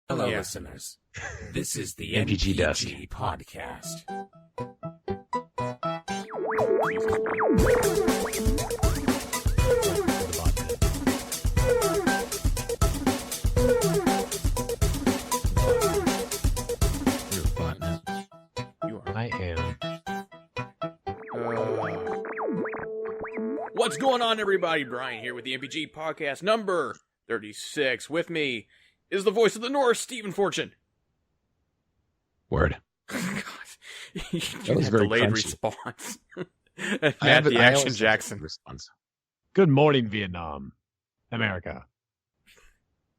Hello, listeners. This is the NPG Desk podcast. You're a botnet. You are. I am. What's going on, everybody? Brian here with the NPG podcast number 36. With me is the voice of the North, Stephen Fortune. Word. God, That was very delayed crunchy. response. I Matt the I Action always Jackson. Response. Good morning, Vietnam, America.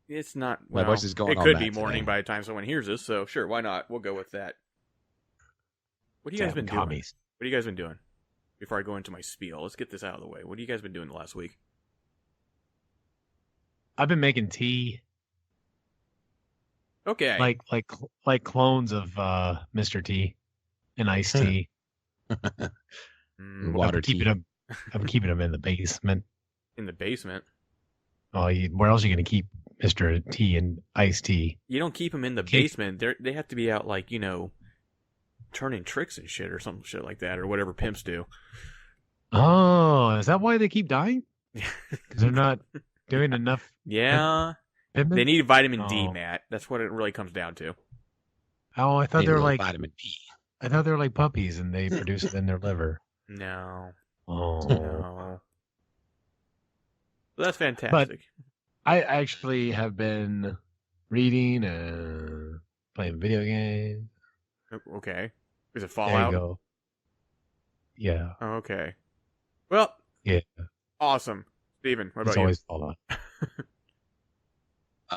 It's not. My Well, voice is going it on could that be morning today. by the time someone hears this, so sure, why not? We'll go with that. What have you guys been doing? Commies. What have you guys been doing? Before I go into my spiel, let's get this out of the way. What have you guys been doing the last week? I've been making tea, Okay. like clones of Mr. T and iced tea. Mm, I've been keeping them in the basement. in the basement. Oh, where else are you gonna keep Mr. T and iced tea? You don't keep them in the basement. They have to be out, like, turning tricks and shit or some shit like that, or whatever pimps do. Oh, is that why they keep dying? Because they're not doing enough. Yeah. Pimping? They need vitamin D, Oh. Matt. That's what it really comes down to. Oh, I thought they were like vitamin D. I thought they were like puppies and they produce it in their liver. No. Oh. No. Well, that's fantastic. I actually have been reading and playing video games. Okay. Is it There Fallout? you go. Yeah. Oh, okay. Well. Yeah. Awesome. Steven, what It's about you? always Fallout.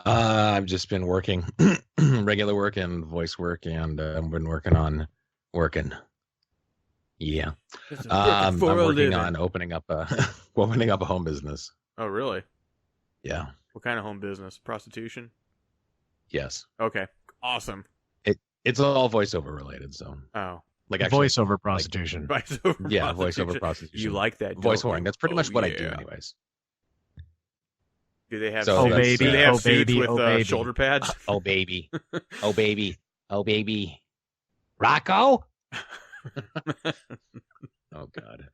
I've just been working, regular work and voice work, and I've been working on working. Yeah. This is I'm for a working living. on opening up a home business. Oh, really? Yeah. What kind of home business? Prostitution? Yes. Okay. Awesome. It's all voiceover related, so Oh. like actually, Voiceover prostitution. Voiceover yeah, prostitution. voiceover prostitution. You like that? voice don't whoring. you? That's pretty Oh, much what I do, yeah. anyways. Do they have So Oh, suits? that's, baby. Do they have Oh, suits baby. with Oh, baby. shoulder pads? Oh baby, oh baby, oh baby. Rocco? Oh god.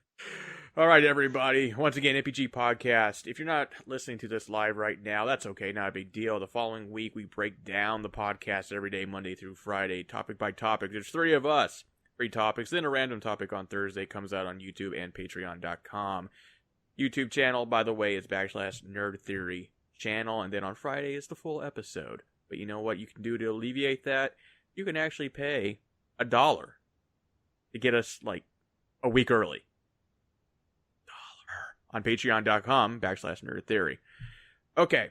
All right, everybody. Once again, NPG Podcast. If you're not listening to this live right now, that's okay. Not a big deal. The following week, we break down the podcast every day, Monday through Friday, topic by topic. There's 3 of us. 3 topics. Then a random topic on Thursday comes out on YouTube and Patreon.com. YouTube channel, by the way, is /Nerd Theory channel. And then on Friday is the full episode. But you know what you can do to alleviate that? You can actually pay $1 to get us, like, a week early. On patreon.com /Nerd Theory. Okay.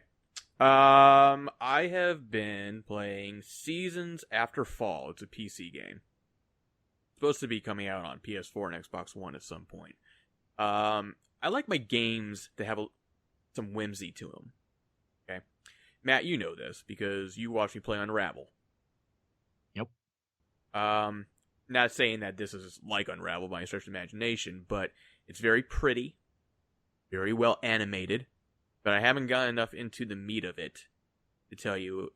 I have been playing Seasons After Fall. It's a PC game. It's supposed to be coming out on PS4 and Xbox One at some point. I like my games to have some whimsy to them. Okay. Matt, you know this because you watched me play Unravel. Yep. Not saying that this is like Unravel by any stretch of imagination, but it's very pretty. Very well animated, but I haven't gotten enough into the meat of it to tell you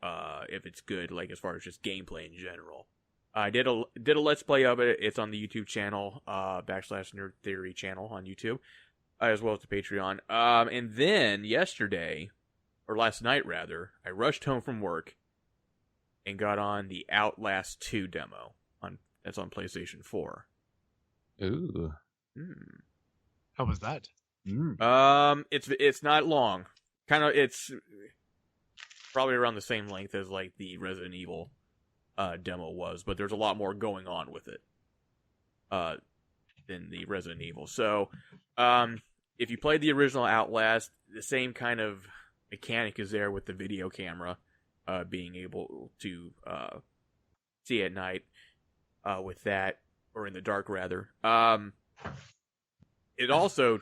if it's good, like as far as just gameplay in general. I did a Let's Play of it. It's on the YouTube channel, /Nerd Theory channel on YouTube, as well as the Patreon. And then yesterday, or last night rather, I rushed home from work and got on the Outlast 2 demo. That's on PlayStation 4. Ooh. How was that? It's not long. It's probably around the same length as like the Resident Evil demo was, but there's a lot more going on with it than the Resident Evil. So, if you played the original Outlast, the same kind of mechanic is there with the video camera being able to see at night with that, or in the dark rather. It also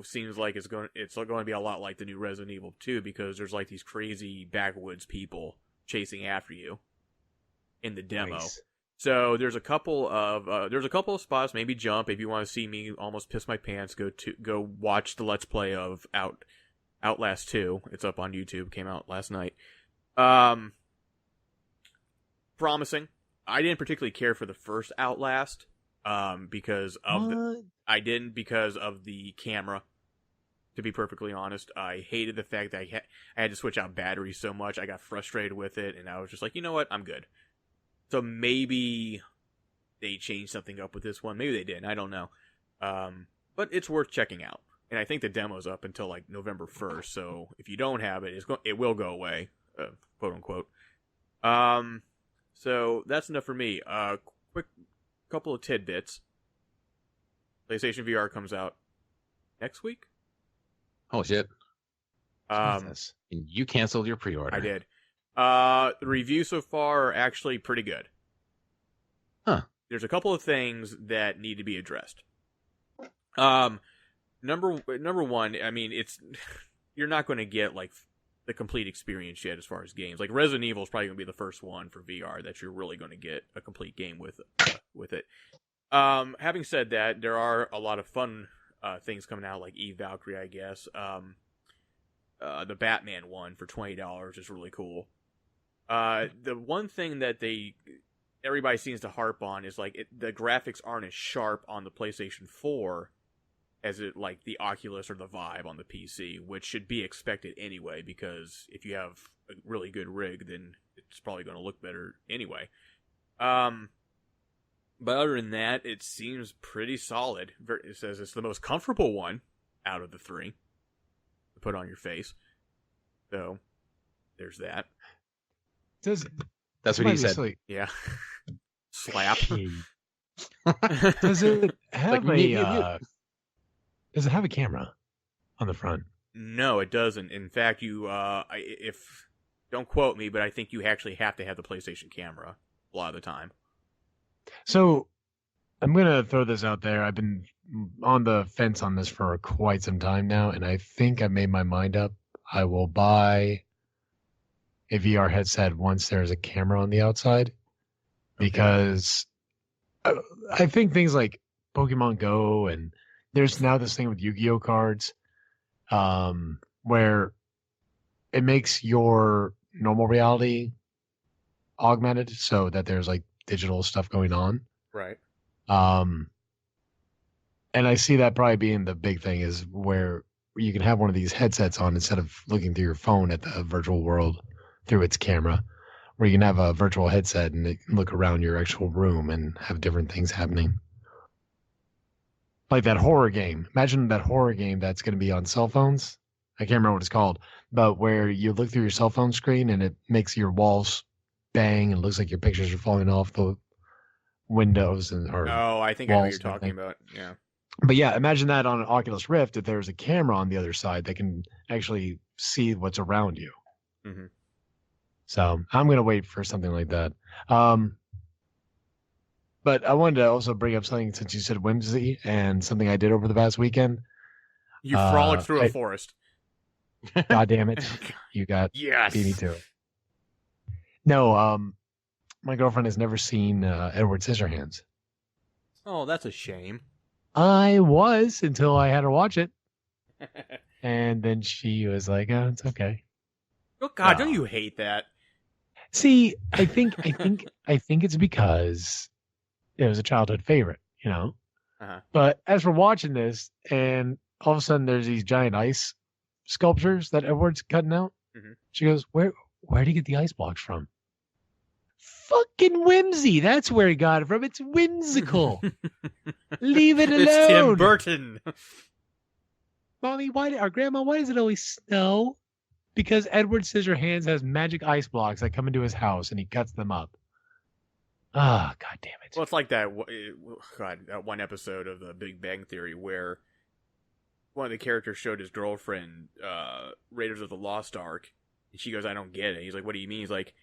seems like it's going to be a lot like the new Resident Evil 2 because there's like these crazy backwoods people chasing after you in the demo. Nice. So there's a couple of spots. Maybe jump if you want to see me almost piss my pants. Go watch the Let's Play of Outlast 2. It's up on YouTube. Came out last night. promising. I didn't particularly care for the first Outlast, because of because of the camera. To be perfectly honest, I hated the fact that I had to switch out batteries so much. I got frustrated with it, and I was just like, you know what, I'm good. So maybe they changed something up with this one. Maybe they didn't. I don't know. But it's worth checking out. And I think the demo's up until like November 1st. So if you don't have it, it will go away, quote unquote. So that's enough for me. Quick couple of tidbits. PlayStation VR comes out next week. Oh shit! Jesus. You canceled your pre-order. I did. The reviews so far are actually pretty good. Huh. There's a couple of things that need to be addressed. Number one, I mean, you're not going to get like the complete experience yet as far as games. Like Resident Evil is probably going to be the first one for VR that you're really going to get a complete game with it. Having said that, there are a lot of fun things coming out, like Eve Valkyrie, I guess. The Batman one for $20 is really cool. The one thing that everybody seems to harp on is like the graphics aren't as sharp on the PlayStation 4 as it like the Oculus or the Vive on the PC, which should be expected anyway, because if you have a really good rig, then it's probably going to look better anyway. But other than that, it seems pretty solid. It says it's the most comfortable one out of the three to put on your face. So, there's that. That's what he said. Yeah. Slap. Does it have like, does it have a camera on the front? No, it doesn't. In fact, don't quote me, but I think you actually have to have the PlayStation camera a lot of the time. So, I'm going to throw this out there. I've been on the fence on this for quite some time now, and I think I made my mind up. I will buy a VR headset once there's a camera on the outside, because I think things like Pokemon Go, and there's now this thing with Yu-Gi-Oh cards, where it makes your normal reality augmented so that there's like digital stuff going on. Right. And I see that probably being the big thing, is where you can have one of these headsets on instead of looking through your phone at the virtual world through its camera, where you can have a virtual headset and look around your actual room and have different things happening. Like that horror game. Imagine that horror game that's going to be on cell phones. I can't remember what it's called, but where you look through your cell phone screen and it makes your walls bang and looks like your pictures are falling off the windows I think I know what you're talking about. Yeah. But yeah, imagine that on an Oculus Rift, if there's a camera on the other side that can actually see what's around you. Mm-hmm. So I'm going to wait for something like that. But I wanted to also bring up something, since you said whimsy, and something I did over the past weekend. You frolicked through a forest. God damn it. You got yes. beat me to it. No, my girlfriend has never seen Edward Scissorhands. Oh, that's a shame. I was, until I had her watch it. And then she was like, oh, it's okay. Oh God, don't you hate that? See, I think it's because it was a childhood favorite, you know? Uh-huh. But as we're watching this, and all of a sudden there's these giant ice sculptures that Edward's cutting out, she goes, where did he get the ice blocks from? Fucking whimsy. That's where he got it from. It's whimsical. Leave it alone. It's Tim Burton. Mommy, why does it always snow? Because Edward Scissorhands has magic ice blocks that come into his house and he cuts them up. Ah, God damn it. Well, it's like that one episode of the Big Bang Theory where one of the characters showed his girlfriend Raiders of the Lost Ark, and she goes, I don't get it. He's like, what do you mean? He's like,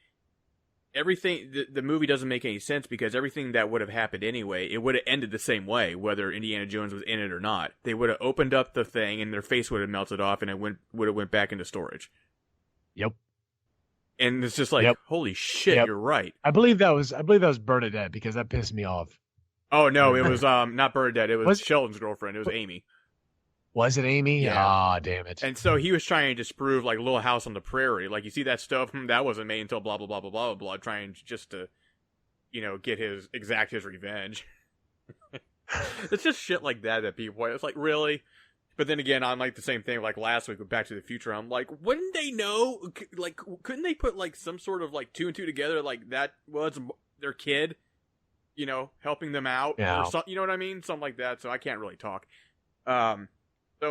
everything, the movie doesn't make any sense, because everything that would have happened anyway, it would have ended the same way, whether Indiana Jones was in it or not. They would have opened up the thing and their face would have melted off and it would have went back into storage. Yep. And it's just like, holy shit, you're right. I believe that was Bernadette, because that pissed me off. Oh no, it was not Bernadette, it was Sheldon's girlfriend. It was Amy. Was it Amy? Yeah. Ah, damn it. And so he was trying to disprove, like, Little House on the Prairie. Like, you see that stuff? That wasn't made until blah, blah, blah, blah, blah, blah, trying just to exact his revenge. It's just shit like that people. It's like, really. But then again, I'm like the same thing. Like last week with Back to the Future, I'm like, wouldn't they know? Like, couldn't they put like some sort of like 2 and 2 together? Like that was their kid, helping them out, or something. You know what I mean? Something like that. So I can't really talk. So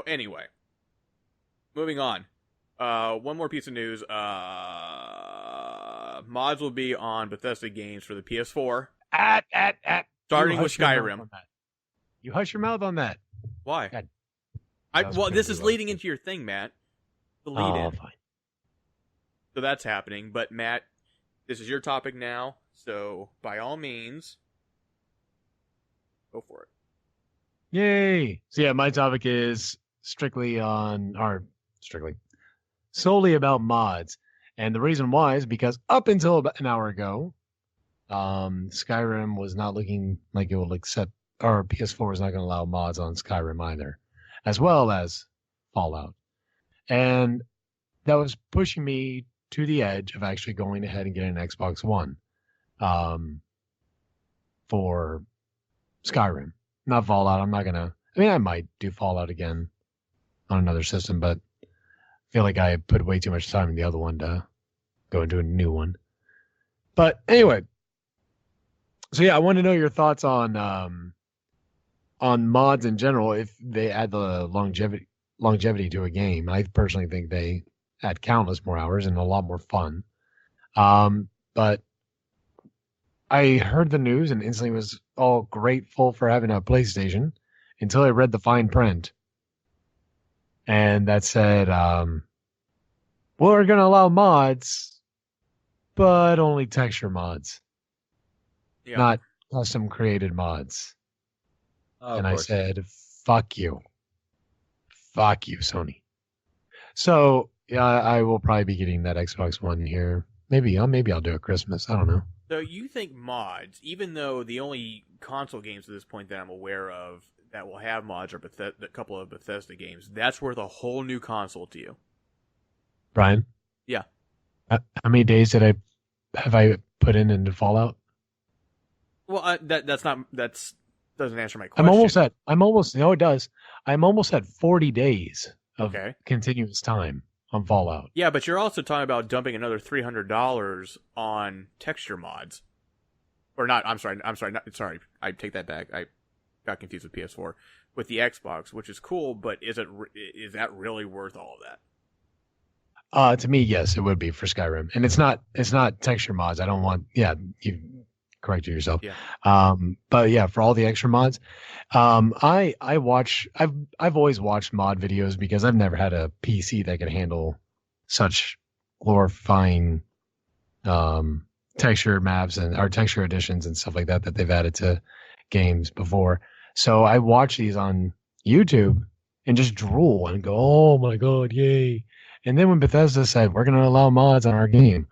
anyway, moving on. One more piece of news. Mods will be on Bethesda games for the PS4. Starting with Skyrim. You hush your mouth on that. Why? God. This is leading into your thing, Matt. The lead in. Fine. So that's happening. But Matt, this is your topic now. So by all means, go for it. Yay! So yeah, my topic is solely about mods. And the reason why is because up until about an hour ago, Skyrim was not looking like it would accept, or PS4 was not going to allow mods on Skyrim either, as well as Fallout. And that was pushing me to the edge of actually going ahead and getting an Xbox One for Skyrim. Not Fallout. I might do Fallout again on another system, but I feel like I put way too much time in the other one to go into a new one. But anyway, so yeah, I want to know your thoughts on mods in general. If they add the longevity to a game, I personally think they add countless more hours and a lot more fun. But I heard the news and instantly was all grateful for having a PlayStation until I read the fine print. And that said, we're going to allow mods, but only texture mods, not custom created mods. And I said, fuck you. Fuck you, Sony. So, yeah, I will probably be getting that Xbox One here. Maybe I'll do it Christmas. I don't know. So you think mods, even though the only console games at this point that I'm aware of that will have mods are a couple of Bethesda games, that's worth a whole new console to you? Brian? Yeah. How many days have I put into Fallout? Well, that doesn't answer my question. No, it does. I'm almost at 40 days of continuous time on Fallout. Yeah, but you're also talking about dumping another $300 on texture mods. Or not, I'm sorry, I take that back. I got confused with PS4. With the Xbox, which is cool, but is that really worth all of that? To me, yes, it would be for Skyrim. And it's not texture mods. I don't want, you corrected yourself. Yeah. But yeah, for all the extra mods, I've always watched mod videos because I've never had a PC that could handle such glorifying texture maps or texture additions and stuff like that they've added to games before. So I watch these on YouTube and just drool and go, oh my God, yay. And then when Bethesda said, we're going to allow mods on our game,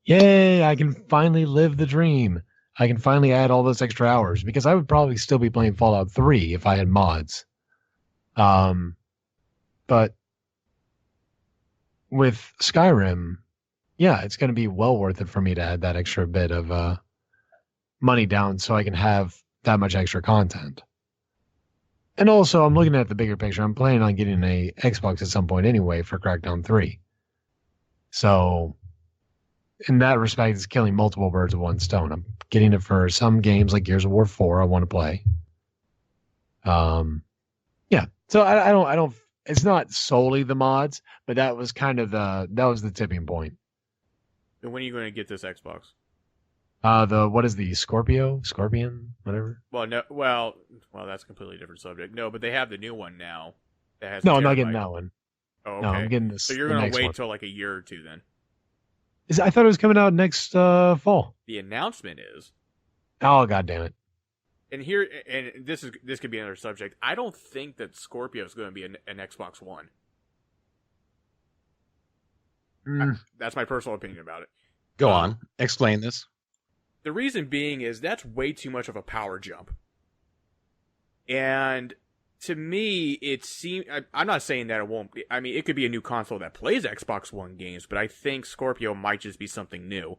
yay, I can finally live the dream. I can finally add all those extra hours because I would probably still be playing Fallout 3 if I had mods. But with Skyrim, yeah, it's going to be well worth it for me to add that extra bit of money down so I can have that much extra content. And also, I'm looking at the bigger picture. I'm planning on getting a Xbox at some point anyway for Crackdown 3. So in that respect, it's killing multiple birds with one stone. I'm getting it for some games like Gears of War 4 I want to play. Yeah. So I don't. It's not solely the mods, but that was kind of the tipping point. And when are you going to get this Xbox? What is the Scorpion, whatever? Well, that's a completely different subject. No, but they have the new one now. That has I'm not getting that one. Oh, okay. No, I'm getting this. So you're going to wait till like a year or two then? I thought it was coming out next fall. The announcement is. Oh, God damn it. And this could be another subject. I don't think that Scorpio is going to be an Xbox One. That's my personal opinion about it. Go on. Explain this. The reason being is that's way too much of a power jump. And to me, it seems... I'm not saying that it won't be... I mean, it could be a new console that plays Xbox One games, but I think Scorpio might just be something new.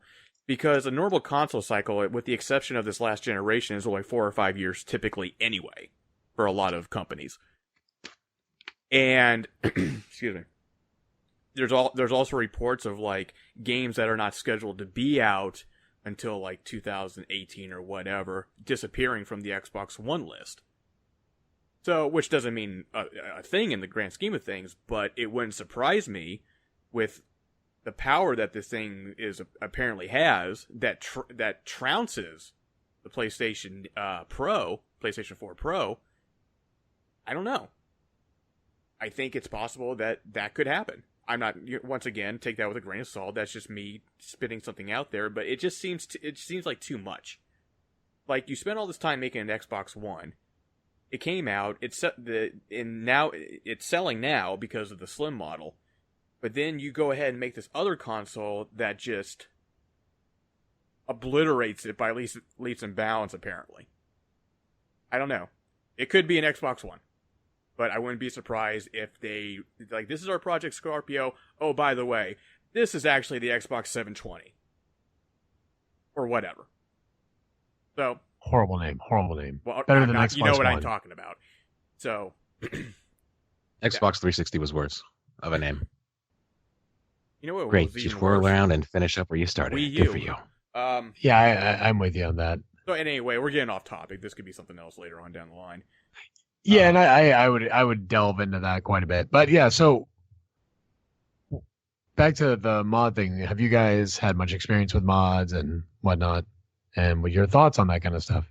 Because a normal console cycle, with the exception of this last generation, is only 4 or 5 years typically anyway for a lot of companies. And excuse me. There's also reports of like games that are not scheduled to be out until like 2018 or whatever disappearing from the Xbox One list. So, which doesn't mean a thing in the grand scheme of things, but it wouldn't surprise me with the power that this thing apparently has that trounces the PlayStation PlayStation 4 Pro. I don't know. I think it's possible that could happen. I'm not, once again, take that with a grain of salt. That's just me spitting something out there, but it just seems like too much. Like, you spent all this time making an Xbox One. It came out. Now it's selling now because of the slim model. But then you go ahead and make this other console that just obliterates it by leaps and bounds. Apparently, I don't know. It could be an Xbox One. But I wouldn't be surprised if they, like, this is our Project Scorpio. Oh, by the way, this is actually the Xbox 720. Or whatever. So. Horrible name. Well, Better than Xbox you know what One. I'm talking about. So. Xbox 360 was worse of a name. You know what? Great. Just whirl around and finish up where you started. Wii U. Good for you. Yeah, I'm with you on that. So anyway, we're getting off topic. This could be something else later on down the line. Yeah, and I would delve into that quite a bit. But yeah, so back to the mod thing. Have you guys had much experience with mods and whatnot? And what your thoughts on that kind of stuff?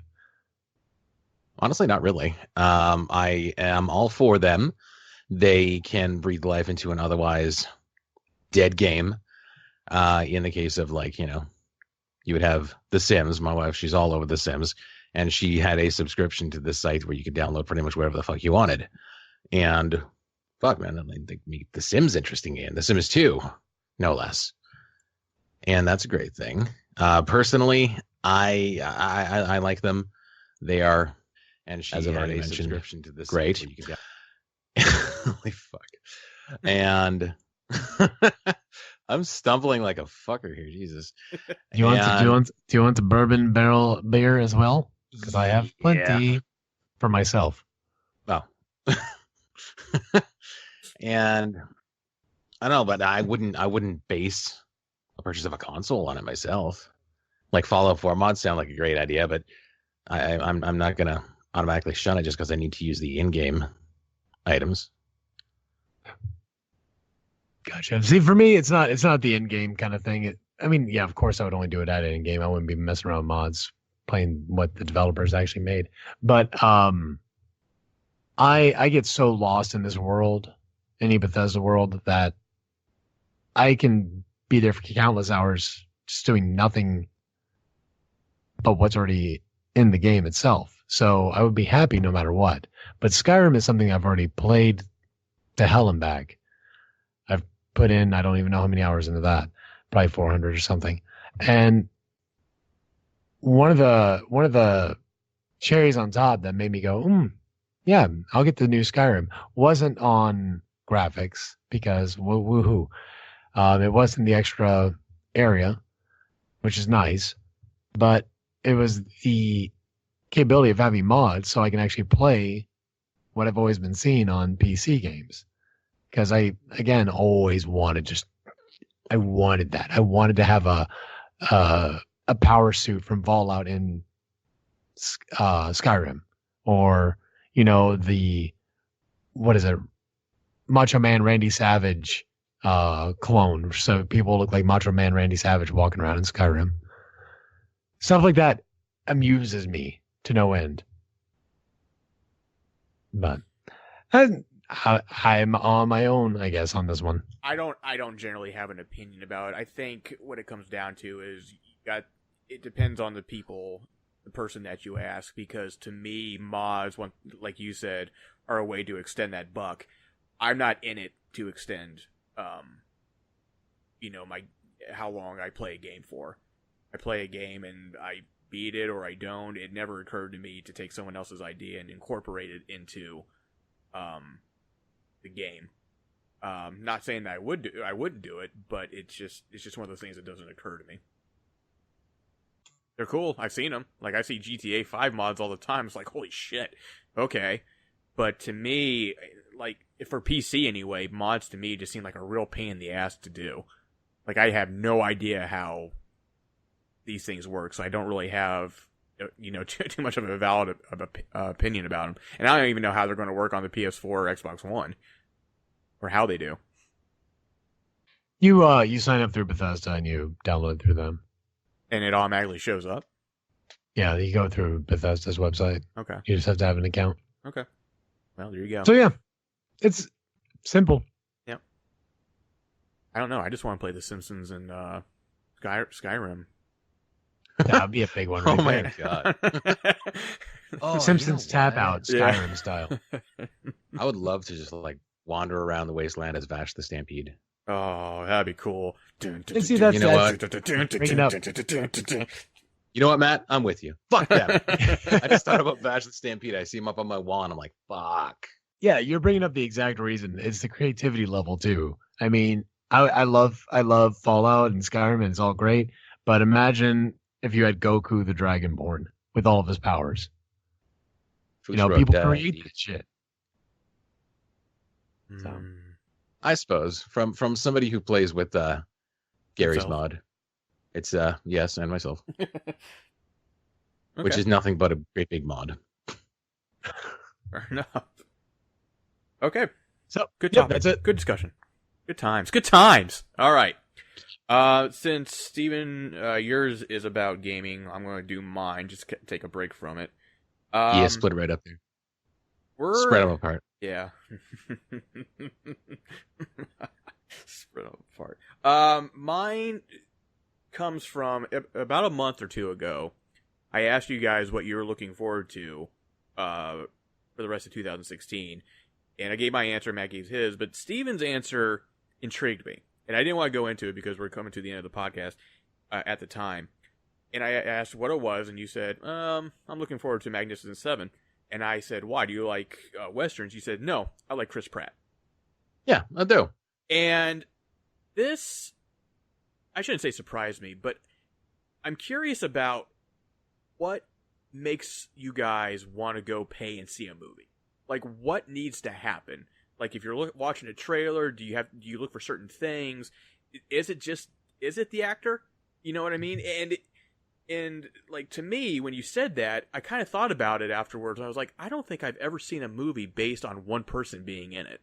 Honestly, not really. I am all for them. They can breathe life into an otherwise dead game. In the case of, like, you would have The Sims. My wife, she's all over The Sims. And she had a subscription to this site where you could download pretty much whatever the fuck you wanted. And fuck, man, they make The Sims interesting game. The Sims 2, no less. And that's a great thing. Personally, I like them. They are, and she as I've had already a mentioned, subscription to this great. site where you could holy fuck. And I'm stumbling like a fucker here, Jesus. Do you want the bourbon barrel beer as well? Because I have plenty for myself. Oh. And I don't know, but I wouldn't base a purchase of a console on it myself. Like, Fallout 4 mods sound like a great idea, but I'm not gonna automatically shun it just because I need to use the in-game items. Gotcha. See, for me, it's not the in-game kind of thing. I mean, yeah, of course, I would only do it at in-game. I wouldn't be messing around with mods, playing what the developers actually made. But I get so lost in this world, in Bethesda world, that I can be there for countless hours just doing nothing but what's already in the game itself. So I would be happy no matter what. But Skyrim is something I've already played to hell and back. I've put in, I don't even know how many hours into that, probably 400 or something. And one of the cherries on top that made me go, yeah, I'll get the new Skyrim, wasn't on graphics, because woohoo. It wasn't the extra area, which is nice, but it was the capability of having mods so I can actually play what I've always been seeing on PC games. Because I, again, always I wanted that. I wanted to have a power suit from Fallout in Skyrim, or what is it, Macho Man Randy Savage clone, so people look like Macho Man Randy Savage walking around in Skyrim. Stuff like that amuses me to no end. But I'm on my own, I guess, on this one. I don't generally have an opinion about it. I think what it comes down to is it depends on the person that you ask, because to me, mods, like you said, are a way to extend that buck. I'm not in it to extend how long I play a game for. I play a game and I beat it or I don't. It never occurred to me to take someone else's idea and incorporate it into the game. Not saying that I wouldn't do it, but it's just one of those things that doesn't occur to me. They're cool. I've seen them. Like, I see GTA 5 mods all the time. It's like, holy shit. Okay. But to me, like, for PC anyway, mods to me just seem like a real pain in the ass to do. Like, I have no idea how these things work, so I don't really have, too much of a valid opinion about them. And I don't even know how they're going to work on the PS4 or Xbox One. Or how they do. You sign up through Bethesda and you download through them. And it automatically shows up? Yeah, you go through Bethesda's website. Okay. You just have to have an account. Okay. Well, there you go. So yeah, it's simple. Yep. I don't know. I just want to play The Simpsons and Skyrim. That would be a big one. Right Oh my there. god. Oh, Simpsons tap what? out Skyrim style. I would love to just like wander around the wasteland as Vash the Stampede. Oh, that'd be cool. See, that's, You know what? Bring it up. You know what, Matt? I'm with you. Fuck that. I just thought about Vash the Stampede. I see him up on my wall, and I'm like, fuck. Yeah, you're bringing up the exact reason. It's the creativity level too. I mean, I love Fallout and Skyrim, and it's all great. But imagine if you had Goku the Dragonborn with all of his powers. People create that shit. So. I suppose from somebody who plays with Gary's Himself. mod, it's yes, and myself, Okay. which is nothing but a great big mod. Fair enough. Okay. So Good yeah, topic. that's it. Good discussion. Good times. Good times. All right. Since Steven, yours is about gaming, I'm going to do mine. Just take a break from it. Yeah, split it right up there. Spread them apart. Yeah. Spread them apart. Mine comes from about a month or two ago. I asked you guys what you were looking forward to for the rest of 2016. And I gave my answer, Matt gave his. But Steven's answer intrigued me. And I didn't want to go into it because we're coming to the end of the podcast at the time. And I asked what it was, and you said, I'm looking forward to Magnificent Seven. And I said, why? Do you like Westerns? You said, no, I like Chris Pratt. Yeah, I do. And this, I shouldn't say surprised me, but I'm curious about what makes you guys want to go pay and see a movie. Like, what needs to happen? Like, if you're watching a trailer, do you look for certain things? Is it the actor? You know what I mean? And like, to me, when you said that, I kind of thought about it afterwards. I was like, I don't think I've ever seen a movie based on one person being in it.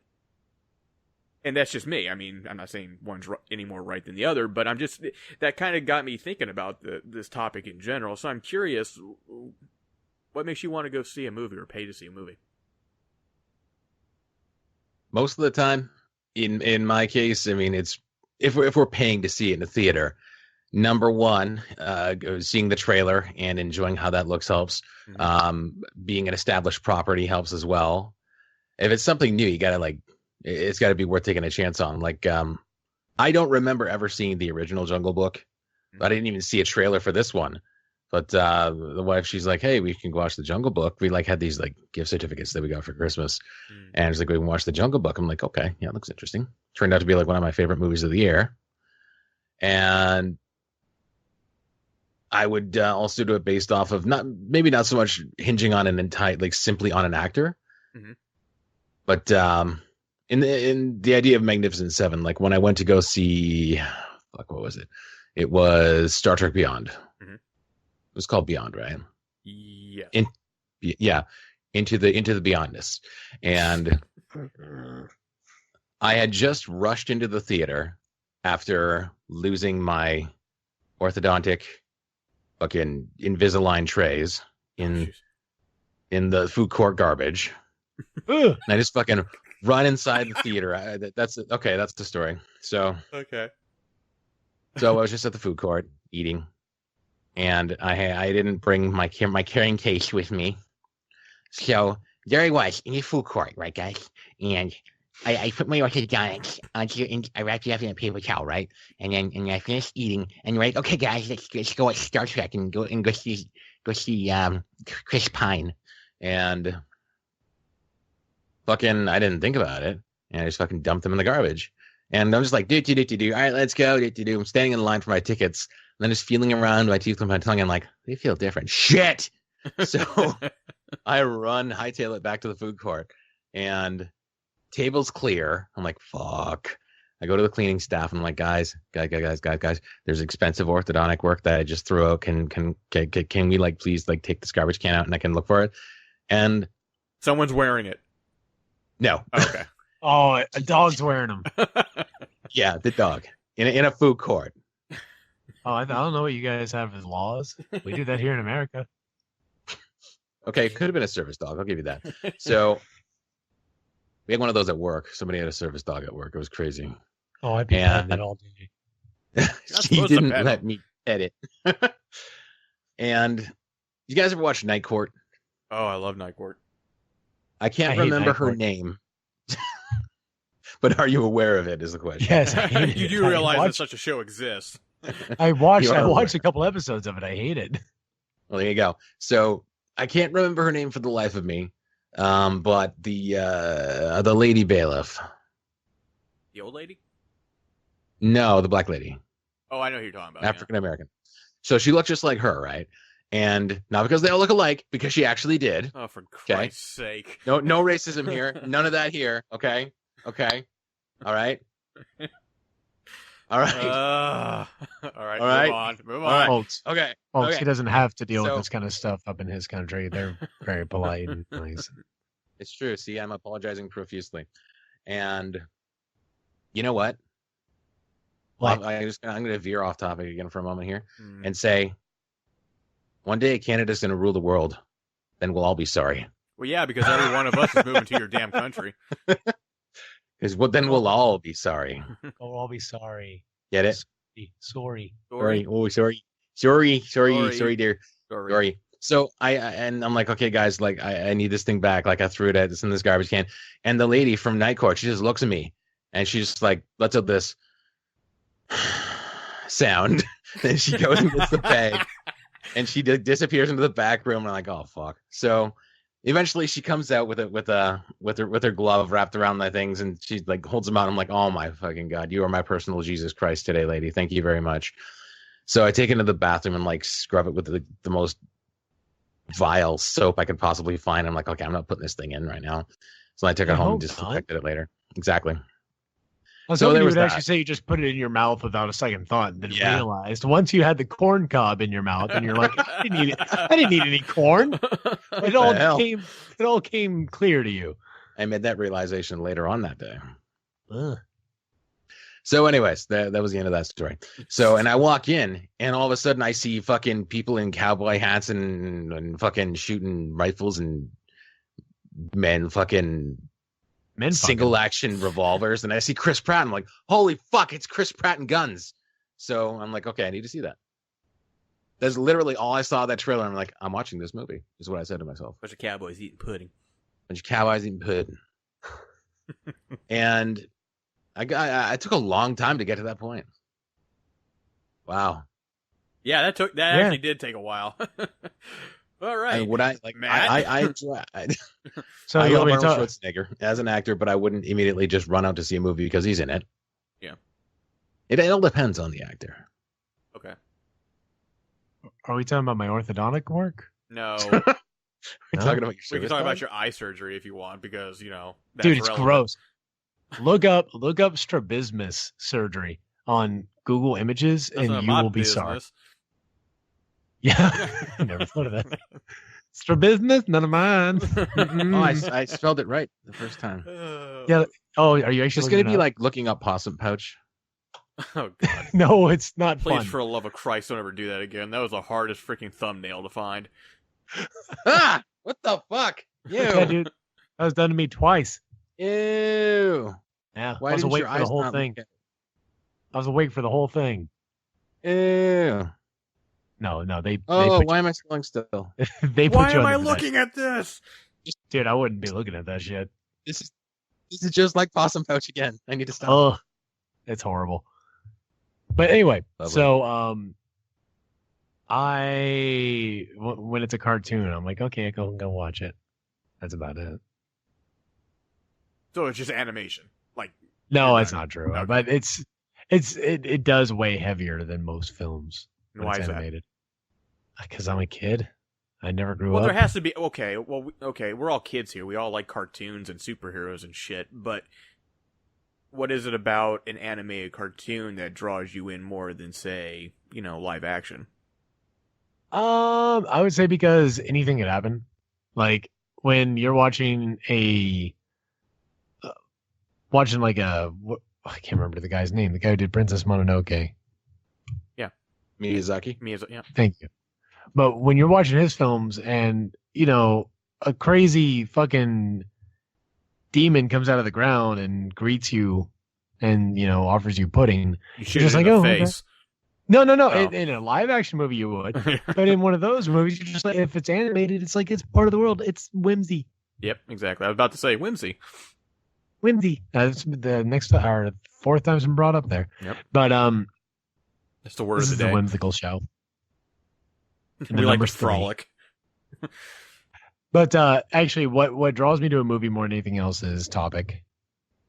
And that's just me. I mean, I'm not saying one's any more right than the other, but that kind of got me thinking about this topic in general. So I'm curious, what makes you want to go see a movie or pay to see a movie? Most of the time, in my case, I mean, it's if we're paying to see it in the theater, number one, seeing the trailer and enjoying how that looks helps. Mm-hmm. Being an established property helps as well. If it's something new, you gotta it's got to be worth taking a chance on. Like, I don't remember ever seeing the original Jungle Book. I didn't even see a trailer for this one. But the wife, she's like, hey, we can go watch the Jungle Book. We had these gift certificates that we got for Christmas. And it's like, we can watch the Jungle Book. I'm like, okay, yeah, it looks interesting. Turned out to be one of my favorite movies of the year. And I would also do it based off of maybe not so much hinging on an entire, simply on an actor. Mm-hmm. But in the idea of Magnificent Seven, when I went to go see, what was it? It was Star Trek Beyond. Mm-hmm. It was called Beyond, right? Yeah. Into the Beyondness. And I had just rushed into the theater after losing my orthodontic fucking Invisalign trays in the food court garbage. And I just fucking run inside the theater. That's the story. So okay. So I was just at the food court eating, and I didn't bring my carrying case with me. So there I was in the food court, right, guys? And I put my orthodontics onto, and I wrapped it up in a paper towel, right? And I finished eating, and right, okay, guys, let's go watch Star Trek and go see Chris Pine, and fucking I didn't think about it, and I just fucking dumped them in the garbage. And I'm just like, do. All right, let's go. Do. I'm standing in line for my tickets. then just feeling around my teeth with my tongue. I'm like, they feel different. Shit. So I hightail it back to the food court, and table's clear. I'm like, fuck. I go to the cleaning staff and I'm like, guys, there's expensive orthodontic work that I just threw out. Can we like please like take this garbage can out and I can look for it? And someone's wearing it. No. Oh, okay. Oh, a dog's wearing them. Yeah, the dog in a food court. Oh, I don't know what you guys have as laws. We do that here in America. Okay, it could have been a service dog. I'll give you that. So we had one of those at work. Somebody had a service dog at work. It was crazy. Oh, I'd be petting it all day. She didn't let me pet it. And you guys ever watch Night Court? Oh, I love Night Court. I can't remember her name. But are you aware of it is the question. Yes. You do realize that such a show exists. I watched a couple episodes of it. I hate it. Well, there you go. So I can't remember her name for the life of me. But the lady bailiff. The old lady? No, the black lady. Oh, I know who you're talking about. African American. So she looked just like her, right? And not because they all look alike, because she actually did. Oh, for Christ's sake. No racism here. None of that here. Okay. All right. All right. Move on. Folks, okay. He doesn't have to deal with this kind of stuff up in his country. They're very polite and nice. It's true. See, I'm apologizing profusely. And you know what? I'm going to veer off topic again for a moment here and say, one day Canada's going to rule the world. Then we'll all be sorry. Well, yeah, because every one of us is moving to your damn country. Because then we'll all be sorry. We'll all be sorry. Get it? Sorry. Oh, sorry, dear. Sorry. So I'm like, okay, guys, like I need this thing back. Like I threw it in this garbage can. And the lady from Night Court, she just looks at me and she's just like, lets out this sound. Then she goes and gets the bag and she disappears into the back room. And I'm like, oh fuck. So eventually she comes out with her glove wrapped around my things and she like holds them out. I'm like, oh my fucking God, you are my personal Jesus Christ today, lady. Thank you very much. So I take it into the bathroom and like scrub it with the most vile soap I could possibly find. I'm like, okay, I'm not putting this thing in right now. So I took it home and disinfected it later. Exactly. So you would actually say you just put it in your mouth without a second thought, and then realized once you had the corn cob in your mouth, and you're like, I didn't need any corn. It all came clear to you. I made that realization later on that day. So, anyways, that was the end of that story. So, and I walk in, and all of a sudden, I see fucking people in cowboy hats and fucking shooting rifles and men single action revolvers, and I see Chris Pratt. I'm like, holy fuck, it's Chris Pratt and guns. So I'm like, okay, I need to see that. That's literally all I saw of that trailer. I'm like, I'm watching this movie, is what I said to myself. Bunch of cowboys eating pudding. And I took a long time to get to that point. Wow. Yeah, that actually did take a while. All right. And would I like Matt? I enjoy So I love Arnold Schwarzenegger as an actor, but I wouldn't immediately just run out to see a movie because he's in it. Yeah. It all depends on the actor. Okay. Are we talking about my orthodontic work? No. We're talking about we can talk about your eye surgery if you want, because that's dude, it's relevant. gross. Look up strabismus surgery on Google Images, and you will be sorry. Yeah, I never thought of that. Strabismus, none of mine. I spelled it right the first time. Yeah. Oh, are you actually? It's going to be like looking up possum pouch. Oh God. No, it's not. Please, fun. for the love of Christ, don't ever do that again. That was the hardest freaking thumbnail to find. What the fuck? Ew. Yeah, dude, that was done to me twice. Ew. Yeah, Why I was didn't awake your for the eyes whole not thing. look at- I was awake for the whole thing. Ew. No, they. Oh, they why am I spelling still? they put Why you am I under that. looking at this? Dude, I wouldn't be looking at that shit. This is just like possum pouch again. I need to stop. Oh, it's horrible. But anyway, Lovely. so when it's a cartoon, I'm like, okay, go watch it. That's about it. So it's just animation. Like, No, it's not true. Okay. But it does weigh heavier than most films. And when why it's is that? animated. Because I'm a kid. I never grew Well, up. there has to be. Okay, well, okay, we're all kids here. We all like cartoons and superheroes and shit. But what is it about an animated cartoon that draws you in more than, say, live action? I would say because anything could happen. Like when you're watching like I can't remember the guy's name. The guy who did Princess Mononoke. Yeah, Miyazaki. Yeah. Thank you. But when you're watching his films and, a crazy fucking demon comes out of the ground and greets you and, offers you pudding, You you're shoot just it in like, the oh, okay. face. No. Oh. In a live action movie, you would. But in one of those movies, you're just like, if it's animated, it's like it's part of the world. It's whimsy. Yep, exactly. I was about to say whimsy. Whimsy. That's the next or fourth time it's been brought up there. Yep. But That's the word this of is the the day. whimsical show. We like to number's 3. frolic. But actually, what draws me to a movie more than anything else is topic.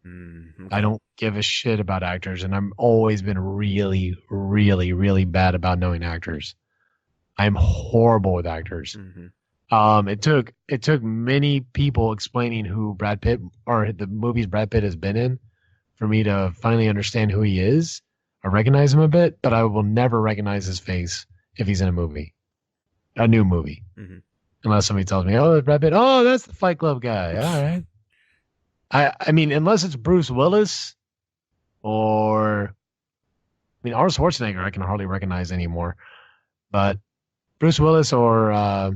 Okay. I don't give a shit about actors, and I've always been really, really, really bad about knowing actors. I'm horrible with actors. Mm-hmm. It took many people explaining who Brad Pitt or the movies Brad Pitt has been in for me to finally understand who he is. I recognize him a bit, but I will never recognize his face if he's in a new movie, unless somebody tells me, "Oh, that's Brad Pitt. Oh, that's the Fight Club guy." All right. I mean, unless it's Bruce Willis or, Arnold Schwarzenegger, I can hardly recognize anymore. But Bruce Willis or,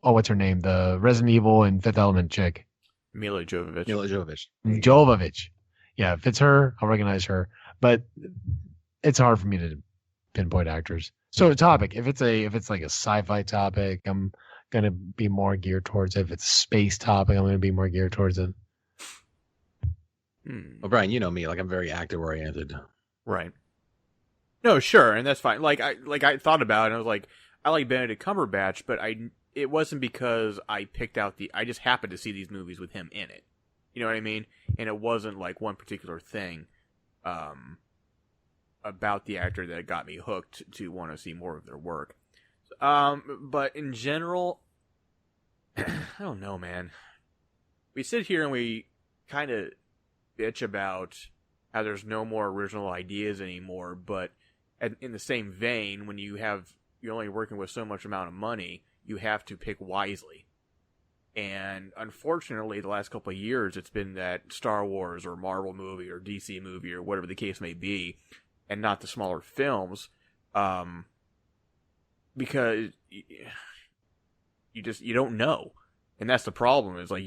what's her name? The Resident Evil and Fifth Element chick. Mila Jovovich. Jovovich. Yeah, if it's her, I'll recognize her. But it's hard for me to pinpoint actors. So a topic, if it's like a sci-fi topic, I'm gonna be more geared towards it. If it's a space topic, I'm gonna be more geared towards it. Well, Brian, you know me, like I'm very actor oriented. Right. No, sure, and that's fine. Like I thought about it, and I was like, I like Benedict Cumberbatch, but it wasn't because I picked out I just happened to see these movies with him in it. You know what I mean? And it wasn't like one particular thing about the actor that got me hooked to want to see more of their work. But in general, I don't know, man. We sit here and we kind of bitch about how there's no more original ideas anymore, but in the same vein, when you're only working with so much amount of money, you have to pick wisely. And unfortunately, the last couple of years, it's been that Star Wars or Marvel movie or DC movie or whatever the case may be, and not the smaller films, because you don't know, and that's the problem. Is like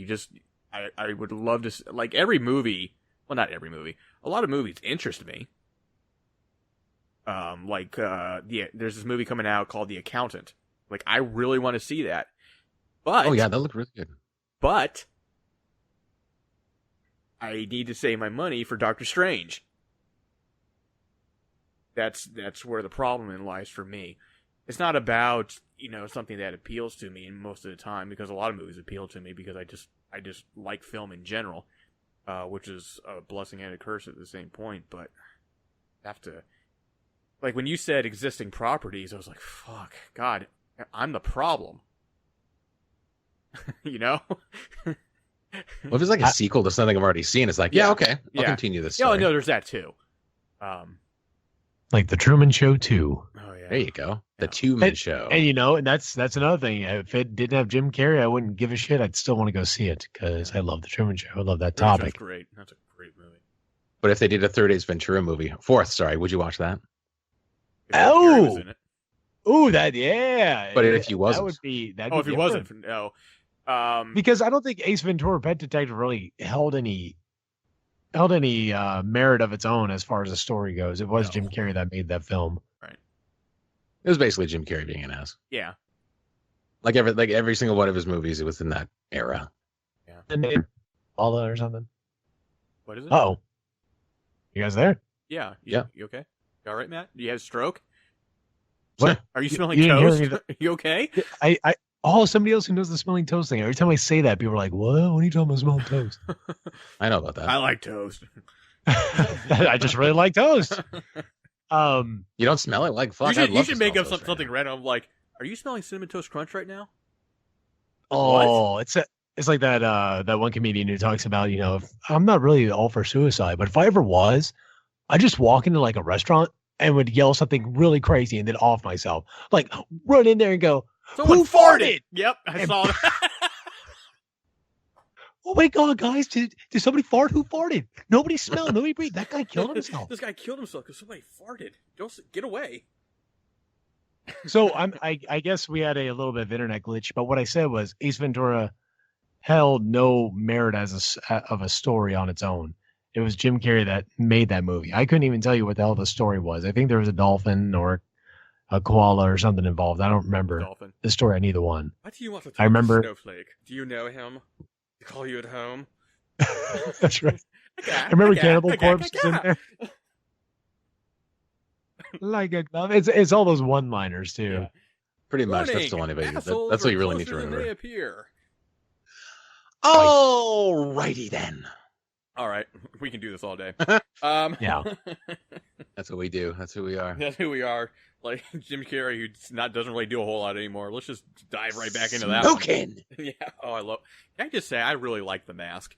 I would love to like every movie. Well, not every movie. A lot of movies interest me. There's this movie coming out called The Accountant. Like, I really want to see that. But oh yeah, that looked really good. But I need to save my money for Doctor Strange. That's where the problem lies for me. It's not about something that appeals to me most of the time, because a lot of movies appeal to me because I just like film in general, which is a blessing and a curse at the same point. But I have to, like, when you said existing properties, I was like, fuck, God, I'm the problem. Well, if it's like a sequel to something I've already seen, it's like, yeah, okay, I'll continue this story. Yeah, no, there's that too. Like The Truman Show 2. Oh yeah, there you go. The Truman Show. And and that's another thing. If it didn't have Jim Carrey, I wouldn't give a shit. I'd still want to go see it because I love The Truman Show. I love that topic. That's great. That's a great movie. But if they did a third Ace Ventura movie, would you watch that? Oh, that yeah. But if he wasn't, that would be that. Oh, if he wasn't, no. Because I don't think Ace Ventura: Pet Detective really held any merit of its own as far as the story goes. It was Jim Carrey that made that film. Right. It was basically Jim Carrey being an ass. Yeah. Like every single one of his movies, it was in that era. Yeah. Paula or something. What is it? Oh, you guys there? Yeah. Yeah. You okay? You all right, Matt? Do you have a stroke? What? Are you smelling You toast? didn't hear Are you okay? Somebody else who knows the smelling toast thing. Every time I say that, people are like, "What? What are you talking about smelling toast?" I know about that. I like toast. I just really like toast. You don't smell it? Like, fuck, You should make up something random like, are you smelling Cinnamon Toast Crunch right now? Oh, it's like that one comedian who talks about, if, I'm not really all for suicide, but if I ever was, I just walk into like a restaurant and would yell something really crazy and then off myself. Like run in there and go, Someone who farted? Yep, I saw that. Oh my God, guys, did somebody fart? Who farted? Nobody smelled, nobody breathed. That guy killed himself. This guy killed himself because somebody farted. Don't get away. So I guess we had a little bit of internet glitch, but what I said was Ace Ventura held no merit of a story on its own. It was Jim Carrey that made that movie. I couldn't even tell you what the hell the story was. I think there was a dolphin or a koala or something involved. I don't remember the story on either one. Why do you want to talk I remember to Snowflake? Do you know him? To call you at home? That's right. I remember Cannibal Corpse was in there. Like a glove. It's all those one-liners too. Yeah. Pretty much. That's the one of it. That's what you really need to remember. They appear. Alrighty then. All right, we can do this all day. Yeah, that's what we do. That's who we are. That's who we are. Like Jim Carrey, who doesn't really do a whole lot anymore. Let's just dive right back into that. Smoking. Yeah. Oh, Can I just say I really like The Mask.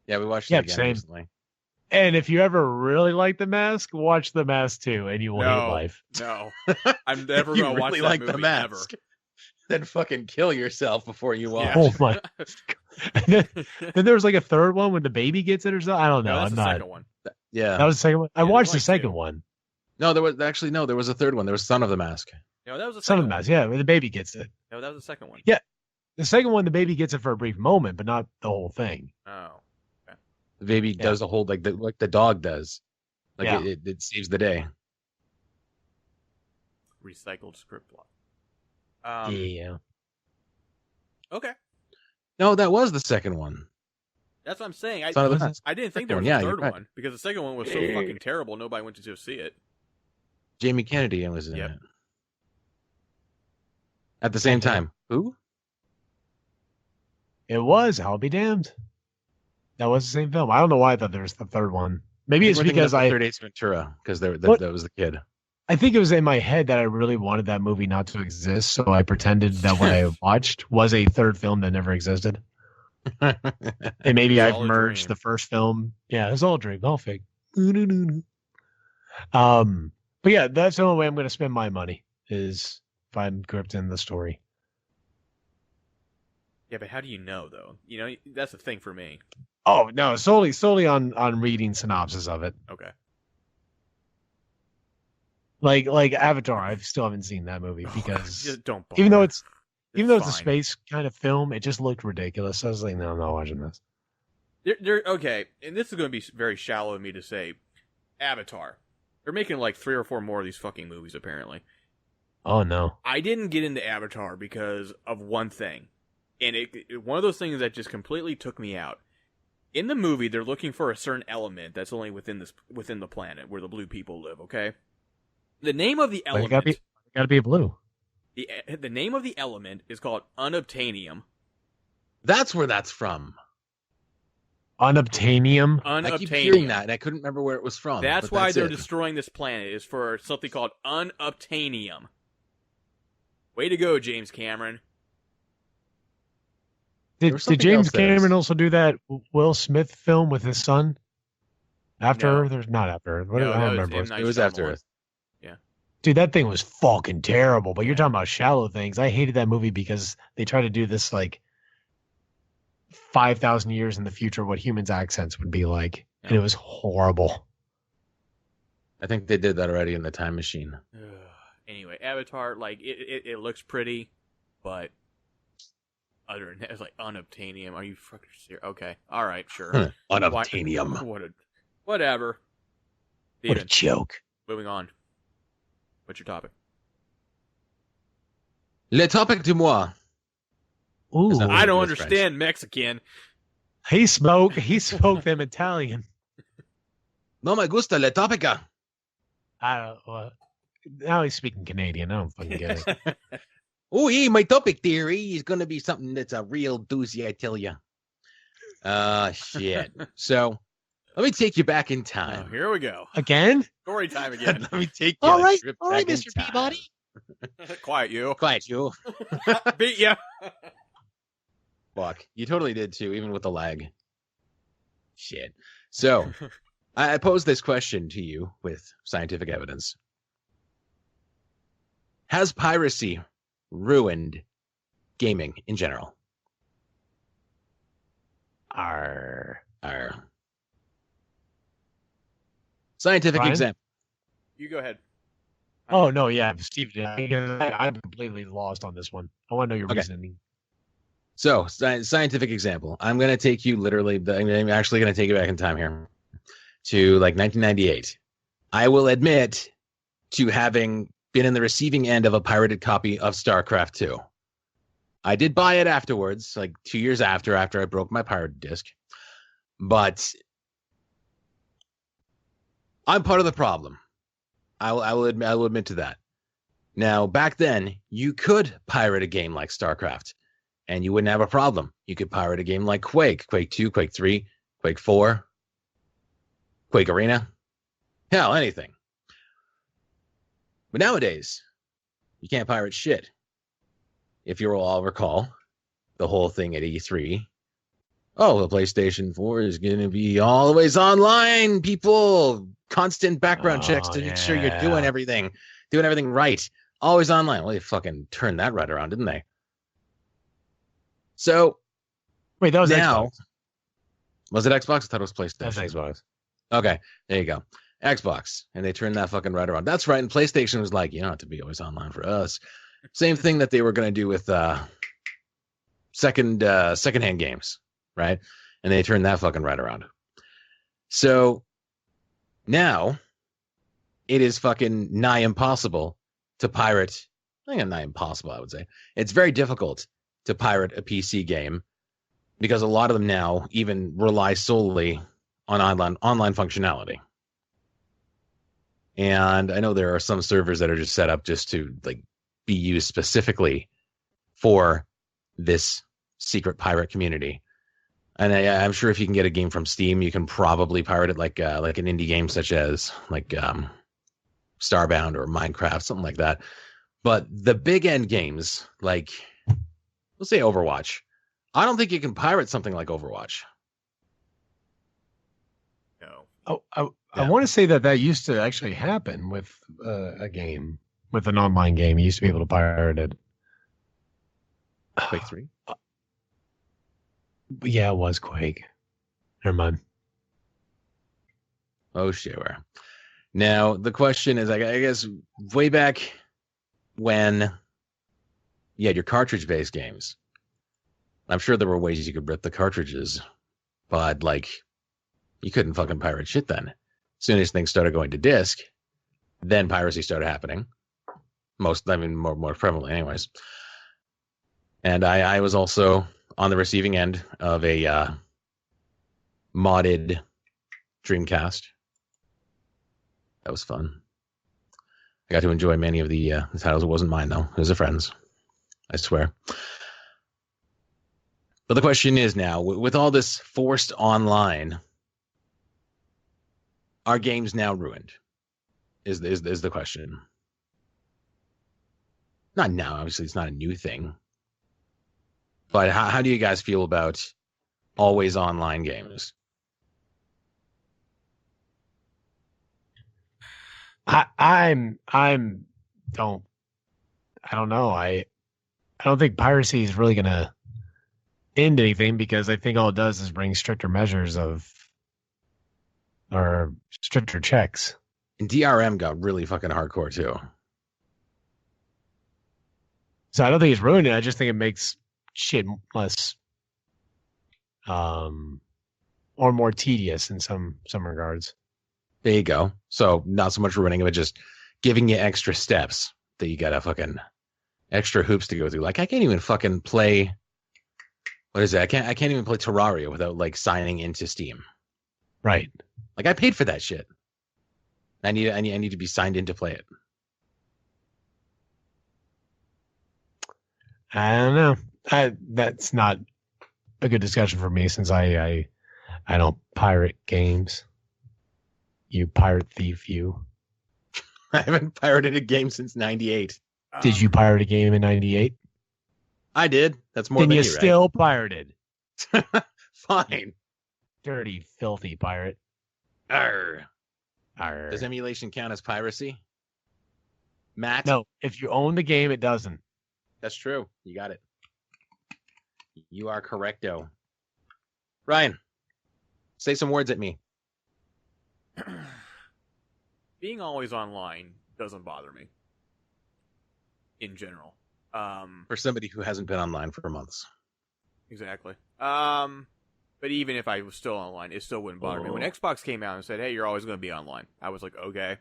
Yeah, we watched it again recently. And if you ever really like The Mask, watch The Mask 2, and you will hate life. No, I'm never going to watch that like movie The Mask. ever. Then fucking kill yourself before you watch. Oh my! then there was like a third one when the baby gets it or something. I don't know. No, that's the second one. Yeah, that was the second one. I watched the second one. No, there was a third one. There was Son of the Mask. No, that was the Son of the Mask. Yeah, where the baby gets it. No, that was the second one. Yeah, the second one, the baby gets it for a brief moment, but not the whole thing. Oh. The baby does the whole like the dog does. Like it saves the day. Recycled script block. Yeah. Okay. No, that was the second one. That's what I'm saying. I didn't think there was a third one because the second one was so fucking terrible. Nobody went to go see it. Jamie Kennedy was in it. At the same time. Who? It was. I'll be damned. That was the same film. I don't know why I thought there was the third one. Maybe it's because Third Ace Ventura because that was the kid. I think it was in my head that I really wanted that movie not to exist, so I pretended that what I watched was a third film that never existed. And maybe I've merged the first film. Yeah, it's all a dream, all fake. But yeah, that's the only way I'm going to spend my money is if I'm gripped in the story. Yeah, but how do you know though? That's the thing for me. Oh no, solely on reading synopsis of it. Okay. Like Avatar, I still haven't seen that movie because just don't bother. even though it's a space kind of film, it just looked ridiculous. So I was like, no, I'm not watching this. Okay, and this is going to be very shallow of me to say. Avatar. They're making like 3 or 4 more of these fucking movies, apparently. Oh, no. I didn't get into Avatar because of one thing. And one of those things that just completely took me out. In the movie, they're looking for a certain element that's only within the planet where the blue people live, okay? The name of the element... Gotta be blue. The name of the element is called unobtainium. That's where that's from. Unobtainium? I keep hearing that, and I couldn't remember where it was from. That's why they're destroying this planet, is for something called unobtainium. Way to go, James Cameron. Did James Cameron also do that Will Smith film with his son? After Earth? Or not After Earth? I don't remember. It was After Earth. Yeah. Dude, that thing was fucking terrible. But you're talking about shallow things. I hated that movie because they try to do this like 5,000 years in the future what humans' accents would be like. And it was horrible. I think they did that already in The Time Machine. Anyway, Avatar, like, it looks pretty, but other than that, it's like unobtainium. Are you fucking serious? Okay. All right, sure. Unobtainium. Whatever. What a joke. Moving on. What's your topic? Le topic du mois. Ooh. I don't understand Mexican. He spoke them Italian. No me gusta le topica. Now he's speaking Canadian. I don't fucking get it. Oh, my topic theory is going to be something that's a real doozy, I tell you. Shit. So, Let me take you back in Oh, time. here we go. Again? Story time again. Let me take you All a right, trip all right, back in Mr. time. Peabody. Quiet, you. Quiet, you. Beat ya. Fuck. You totally did too, even with the lag. Shit. So, I pose this question to you with scientific evidence. Has piracy ruined gaming in general? Arr. Scientific Brian? example. You go ahead. Oh, no, yeah, Steve, I'm completely lost on this one. I want to know your Okay. reasoning. So, scientific example. I'm going to take you literally, I'm actually going to take you back in time here to like 1998. I will admit to having been in the receiving end of a pirated copy of StarCraft 2. I did buy it afterwards, like 2 years after I broke my pirate disc. But I'm part of the problem. I will admit to that. Now, back then, you could pirate a game like StarCraft, and you wouldn't have a problem. You could pirate a game like Quake, Quake 2, Quake 3, Quake 4, Quake Arena. Hell, anything. But nowadays, you can't pirate shit. If you all recall, the whole thing at E3. Oh, the PlayStation 4 is going to be always online, people. Constant background checks to make sure you're doing everything right. Always online. Well, they fucking turned that right around, didn't they? So, Wait, that was now, Xbox. Was it Xbox? I thought it was PlayStation. That's Xbox. Okay, there you go. Xbox. And they turned that fucking right around. That's right. And PlayStation was like, you don't have to be always online for us. Same thing that they were going to do with secondhand games, right? And they turned that fucking right around. So now it is fucking nigh impossible to pirate. I think nigh impossible, I would say. It's very difficult to pirate a PC game because a lot of them now even rely solely on online functionality. And I know there are some servers that are just set up just to like be used specifically for this secret pirate community. And I'm sure if you can get a game from Steam, you can probably pirate it like an indie game such as like Starbound or Minecraft, something like that. But the big end games, like let's say Overwatch, I don't think you can pirate something like Overwatch. No. Oh, I want to say that used to actually happen with a game, with an online game. You used to be able to pirate it. Quake 3? Yeah, it was Quake. Never mind. Oh, sure. Now, the question is, I guess, way back when you had your cartridge-based games, I'm sure there were ways you could rip the cartridges, but, like, you couldn't fucking pirate shit then. As soon as things started going to disc, then piracy started happening. More prevalently anyways. And I was also on the receiving end of a modded Dreamcast. That was fun. I got to enjoy many of the titles. It wasn't mine, though. It was a friend's. I swear. But the question is now, with all this forced online, are games now ruined? Is the question. Not now, obviously it's not a new thing. But how do you guys feel about always online games? I don't know. I don't think piracy is really gonna end anything because I think all it does is bring stricter measures or stricter checks. And DRM got really fucking hardcore too. So I don't think it's ruined it. I just think it makes shit less or more tedious in some regards. There you go. So not so much ruining it, but just giving you extra steps that you gotta fucking extra hoops to go through. Like I can't even fucking play. What is it? I can't even play Terraria without like signing into Steam. Right. Like I paid for that shit. I need to be signed in to play it. I don't know. That's not a good discussion for me since I I don't pirate games. You pirate thief, you. I haven't pirated a game since '98. Did you pirate a game in 98? I did. That's more Then than you you, still pirated. right? Fine. Dirty, filthy pirate. Arr. Arr. Does emulation count as piracy? Matt? No, if you own the game, it doesn't. That's true. You got it. You are correcto. Ryan, say some words at me. Being always online doesn't bother me. In general. For somebody who hasn't been online for months. Exactly. But even if I was still online, it still wouldn't bother me. When Xbox came out and said, hey, you're always going to be online, I was like, okay,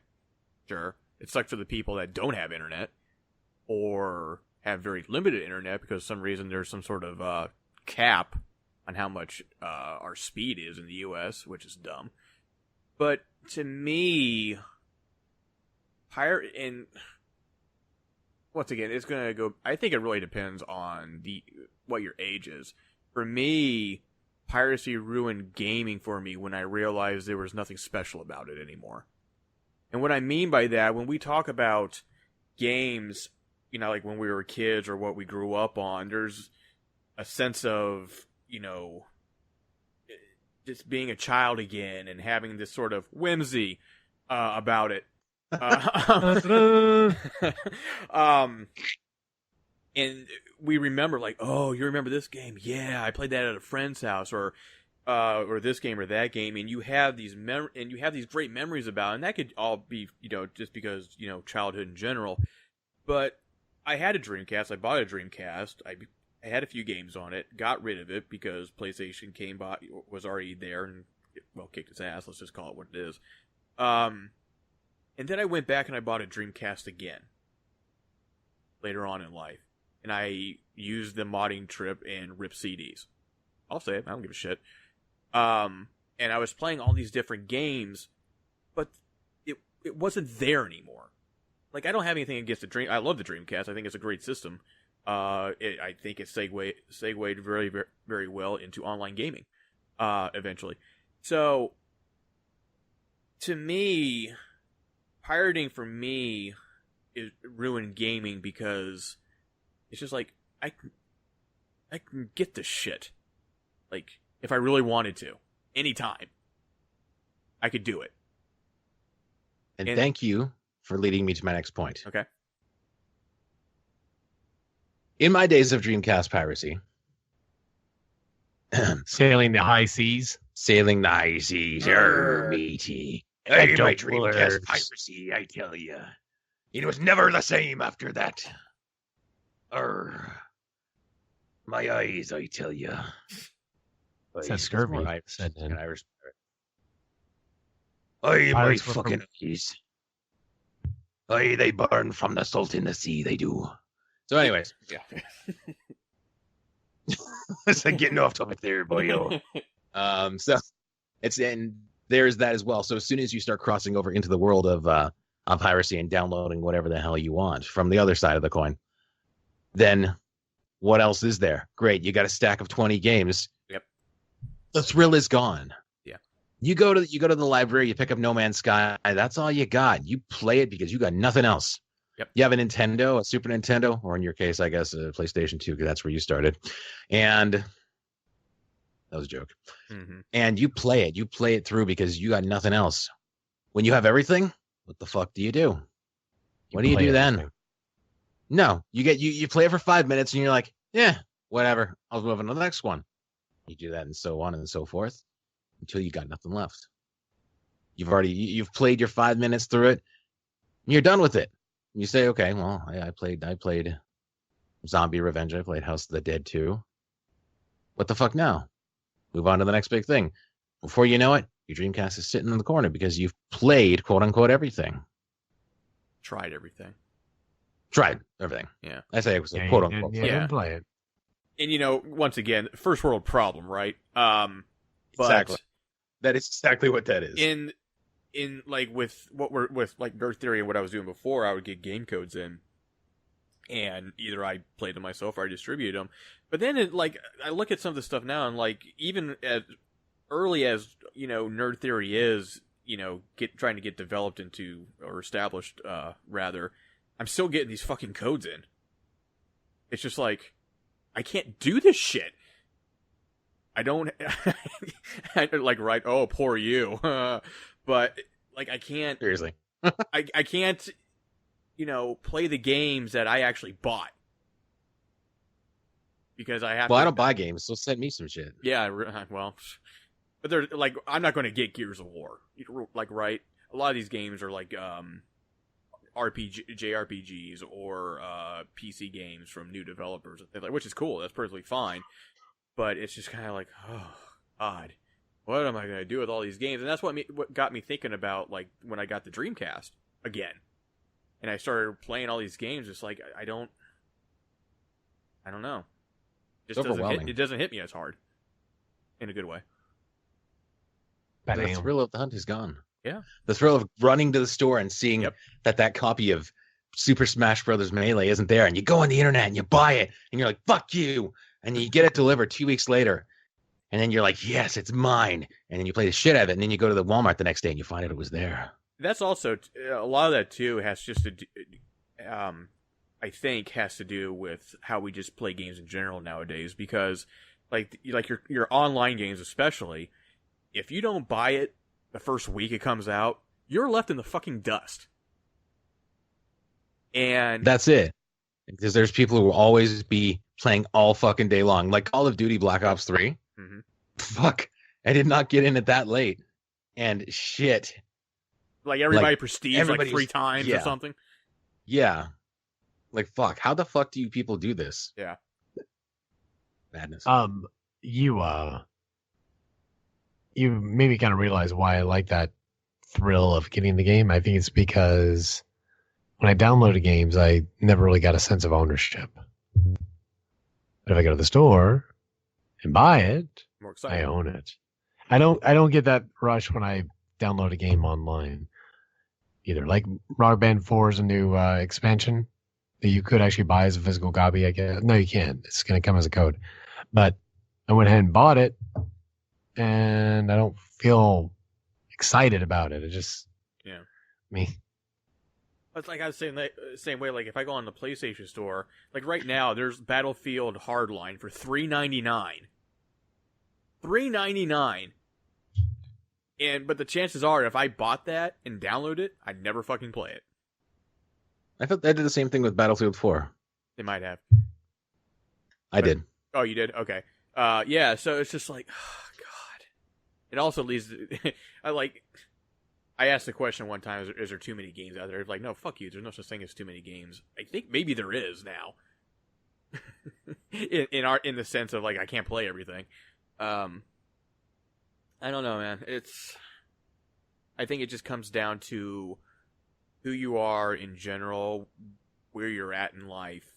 sure. It sucks for the people that don't have internet or have very limited internet because for some reason there's some sort of cap on how much our speed is in the US, which is dumb. But to me, and once again, it's going to go, I think it really depends on what your age is. For me, piracy ruined gaming for me when I realized there was nothing special about it anymore. And what I mean by that, when we talk about games, like when we were kids or what we grew up on, there's a sense of, just being a child again and having this sort of whimsy about it. And we remember like, oh, you remember this game? Yeah, I played that at a friend's house, or this game or that game, and you have these great memories about it, and that could all be, just because, childhood in general. But I had a Dreamcast. I bought a Dreamcast. I had a few games on it, got rid of it because PlayStation was already there and, kicked its ass. Let's just call it what it is. And then I went back and I bought a Dreamcast again later on in life. And I used the modding trip and ripped CDs. I'll say it. I don't give a shit. And I was playing all these different games, but it wasn't there anymore. Like, I don't have anything against the Dream. I love the Dreamcast. I think it's a great system. I think it segued very, very, very well into online gaming, eventually. So, to me, pirating for me is ruined gaming because it's just like I can get this shit, like if I really wanted to, anytime I could do it. And thank you for leading me to my next point. Okay. In my days of Dreamcast piracy, sailing the high seas, matey. Hey, my Dreamcast piracy, I tell you, it was never the same after that. My eyes, I tell you. That's scurvy. An Irish pirate. My fucking eyes. They burn from the salt in the sea, they do. So anyways. Yeah. It's like getting off topic there, boy. So and there's that as well. So as soon as you start crossing over into the world of piracy and downloading whatever the hell you want from the other side of the coin, then what else is there? Great, you got a stack of 20 games. Yep. The thrill is gone. Yeah. You go to the library, you pick up No Man's Sky, that's all you got. You play it because you got nothing else. Yep. You have a Nintendo, a Super Nintendo, or in your case, I guess, a PlayStation 2, because that's where you started. And that was a joke. Mm-hmm. And you play it. You play it through because you got nothing else. When you have everything, what the fuck do you do? What do you do then? No, you play it for 5 minutes and you're like, yeah, whatever. I'll move on to the next one. You do that and so on and so forth until you got nothing left. You've played your 5 minutes through it. And you're done with it. You say, okay, well, I played Zombie Revenge. I played House of the Dead 2. What the fuck now? Move on to the next big thing. Before you know it, your Dreamcast is sitting in the corner because you've played, quote unquote, everything. Tried everything. Yeah. I say it was quote unquote. Yeah. Play it. And once again, first world problem, right? Exactly. That is exactly what that is. In like with like Nerd Theory and what I was doing before, I would get game codes in, and either I played them myself or I distributed them. But then I look at some of the stuff now, and like even at early as Nerd Theory is, trying to get developed into or established, rather, I'm still getting these fucking codes in. It's just like I can't do this shit. I don't like right. Oh, poor you. But like I can't. Seriously, I can't. Play the games that I actually bought because I have. Well, to, I don't buy games, so send me some shit. Yeah, well, but they're like I'm not going to get Gears of War. Like right, a lot of these games are like JRPGs or PC games from new developers, which is cool. That's perfectly fine. But it's just kind of like, oh God, what am I going to do with all these games? And that's what got me thinking about like when I got the Dreamcast again, and I started playing all these games. It's like I don't know. It doesn't hit me as hard in a good way. The thrill of the hunt is gone. Yeah. The thrill of running to the store and seeing that copy of Super Smash Brothers Melee isn't there, and you go on the internet and you buy it, and you're like, fuck you, and you get it delivered 2 weeks later, and then you're like, yes, it's mine, and then you play the shit out of it, and then you go to the Walmart the next day and you find out it was there. That's also, a lot of that too has just to do, I think has to do with how we just play games in general nowadays, because like your online games especially, if you don't buy it the first week it comes out, you're left in the fucking dust. And that's it. Because there's people who will always be playing all fucking day long. Like Call of Duty Black Ops 3. Mm-hmm. Fuck. I did not get in it that late. And shit. Like everybody prestige like 3 times or something. Yeah. Like fuck. How the fuck do you people do this? Yeah. Madness. You maybe kind of realize why I like that thrill of getting the game. I think it's because when I downloaded games, I never really got a sense of ownership. But if I go to the store and buy it, I own it. I don't get that rush when I download a game online either. Like Rock Band 4 is a new expansion that you could actually buy as a physical copy, I guess. No, you can't. It's going to come as a code. But I went ahead and bought it, and I don't feel excited about it. It just me. It's like I was saying the same way. Like if I go on the PlayStation Store, like right now, there's Battlefield Hardline for $3.99. $3.99. But the chances are, if I bought that and download it, I'd never fucking play it. I thought they did the same thing with Battlefield 4. They might have. I did. Oh, you did? Okay. Yeah. So it's just like, oh, God. It also leads. I asked the question one time: Is there too many games out there? It's like, no, fuck you. There's no such thing as too many games. I think maybe there is now. in the sense of like I can't play everything. I don't know, man. I think it just comes down to who you are in general, where you're at in life,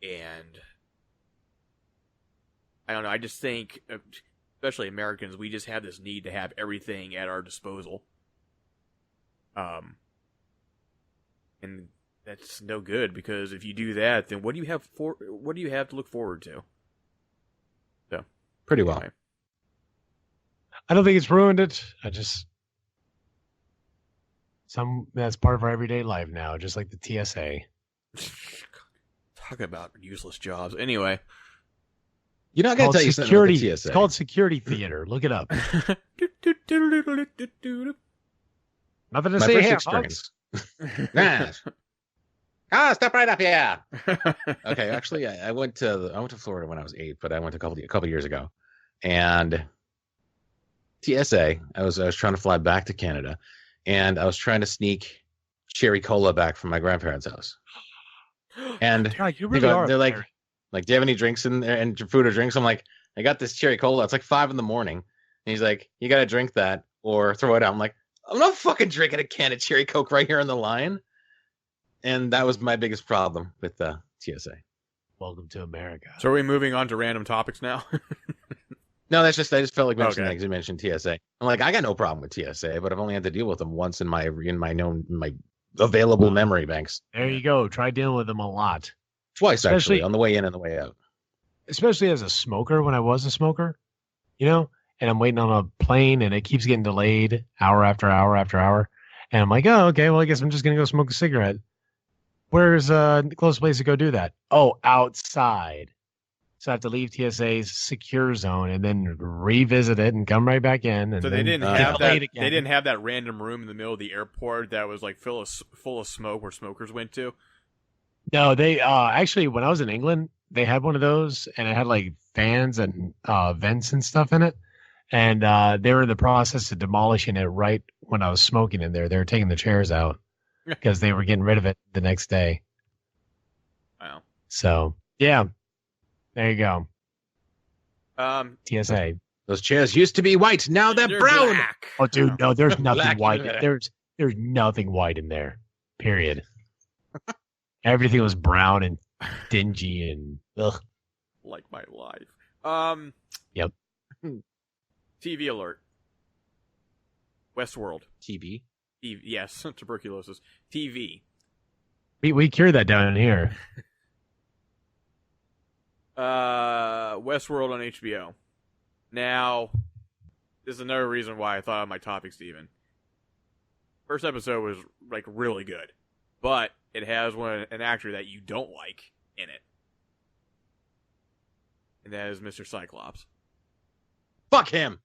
and I don't know. I just think, especially Americans, we just have this need to have everything at our disposal. And that's no good, because if you do that, then what do you have to look forward to? So pretty well. Anyway. I don't think it's ruined it. That's part of our everyday life now, just like the TSA. Talk about useless jobs. Anyway. You're not going to tell you something about the TSA. It's called security theater. Look it up. Nothing to say here, folks. Step right up here. Okay, actually, I went to Florida when I was 8, but I went a couple years ago, and TSA. I was trying to fly back to Canada, and I was trying to sneak cherry cola back from my grandparents' house, and God, you really they're like, do you have any drinks in there and food or drinks? I'm like, I got this cherry cola. It's like 5 a.m. And he's like, you got to drink that or throw it out. I'm like, I'm not fucking drinking a can of cherry Coke right here on the line. And that was my biggest problem with the TSA. Welcome to America. So are we moving on to random topics now? No, I just felt like mentioning because you mentioned TSA. I'm like, I got no problem with TSA, but I've only had to deal with them once in my available memory banks. There you go. Try dealing with them a lot. Twice, actually, on the way in and the way out. Especially as a smoker, when I was a smoker, and and I'm waiting on a plane, and it keeps getting delayed hour after hour after hour. And I'm like, oh, okay, well, I guess I'm just gonna go smoke a cigarette. Where's the closest place to go do that? Oh, outside. So I have to leave TSA's secure zone and then revisit it and come right back in. And So then they didn't get have that. delayed again. They didn't have that random room in the middle of the airport that was like full of smoke where smokers went to. No, they actually when I was in England, they had one of those, and it had like fans and vents and stuff in it. And they were in the process of demolishing it right when I was smoking in there. They were taking the chairs out because they were getting rid of it the next day. Wow. So yeah, there you go. TSA. Those chairs used to be white. Now they're brown. black. Oh, dude, no, there's nothing Black white. in there. There's nothing white in there. Period. Everything was brown and dingy and ugh. Like my life. Yep. TV alert. Westworld. TB. Yes, tuberculosis. TV. We cure that down here. Westworld on HBO. Now, this is another reason why I thought of my topic, Steven. First episode was like really good, but it has an actor that you don't like in it, and that is Mr. Cyclops. Fuck him.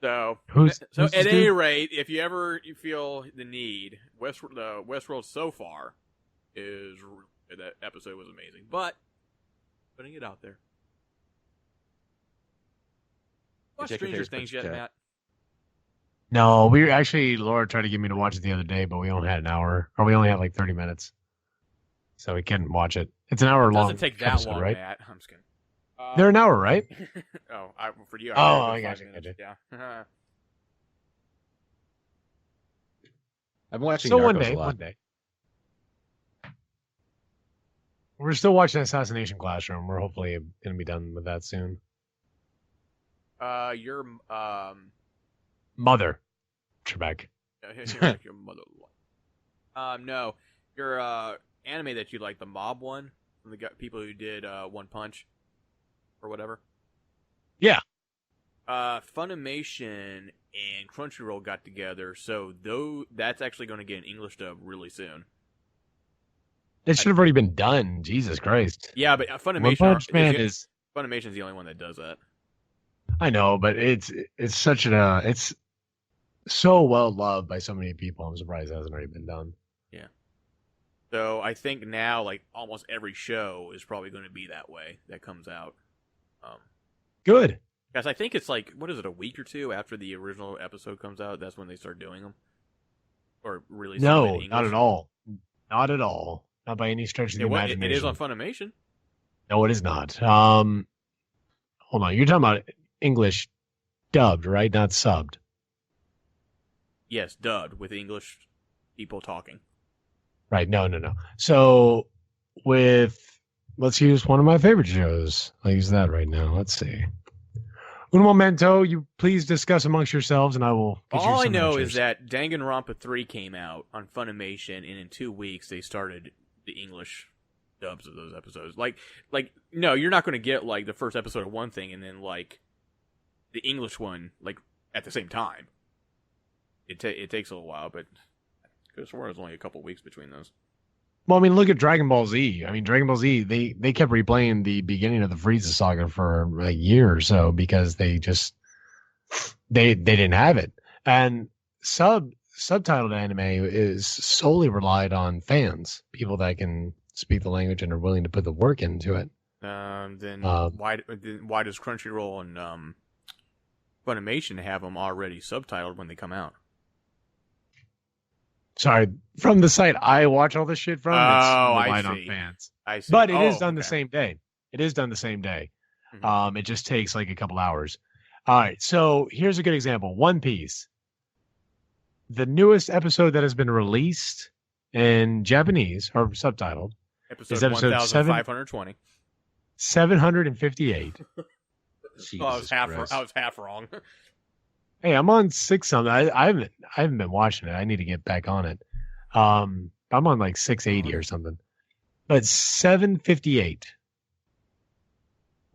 So Who's at this any dude? rate, if you feel the need, Westworld so far that episode was amazing, but putting it out there. Watch Check your Stranger Facebook Things yet, uh, chat. Matt? No, we were actually Laura tried to get me to watch it the other day, but we only had an hour, or we only had like 30 minutes, so we couldn't watch it. It's an hour It long. doesn't take that episode, long, right? Matt. I'm just kidding. They're an hour, right? For you. Oh, I I got gotcha, gotcha. Yeah. I've been watching So Narcos one day, a lot. one day. We're still watching Assassination Classroom. We're hopefully going to be done with that soon. Your Mother, Trebek. your mother. No, your anime that you like, the mob one from the people who did One Punch or whatever. Yeah. Funimation and Crunchyroll got together, so that's actually going to get an English dub really soon. It should have already been done. Jesus Christ. Yeah, but One Funimation Punch Man is. Funimation's the only one that does that. I know, but it's such it's so well loved by so many people. I'm surprised it hasn't already been done. So I think now, like almost every show is probably going to be that way that comes out. Good. Because I think it's like, what is it, a week or two after the original episode comes out? That's when they start doing them, or releasing them in No, English. not at all. Not at all. Not by any stretch of the imagination. It is on Funimation. No, it is not. Hold on. You're talking about English dubbed, right? Not subbed. Yes, dubbed with English people talking. Right. No. So let's use one of my favorite shows. I'll use that right now. Let's see. Un momento, you please discuss amongst yourselves, and I will get you All I some know answers. is that Danganronpa 3 came out on Funimation, and in 2 weeks they started the English dubs of those episodes. Like no, you're not going to get like the first episode of one thing and then like the English one like at the same time. It takes a little while, but I could have sworn it was only a couple weeks between those. Well, I mean, look at Dragon Ball Z. I mean, Dragon Ball Z, they kept replaying the beginning of the Frieza saga for a year or so because they didn't have it. And subtitled anime is solely relied on fans, people that can speak the language and are willing to put the work into it. Then why does Crunchyroll and Funimation have them already subtitled when they come out? Sorry, from the site I watch all this shit from, I it's relied on see. fans. I see. But it is Oh, done the okay. same day. It is done the same day. Mhm. It just takes like a couple hours. All right, so here's a good example. One Piece. The newest episode that has been released in Japanese or subtitled Episode episode 1520. 758. Jesus I was Christ. half wrong. Hey, I'm on 6 something. I haven't been watching it. I need to get back on it. I'm on like 680 or something. But 758.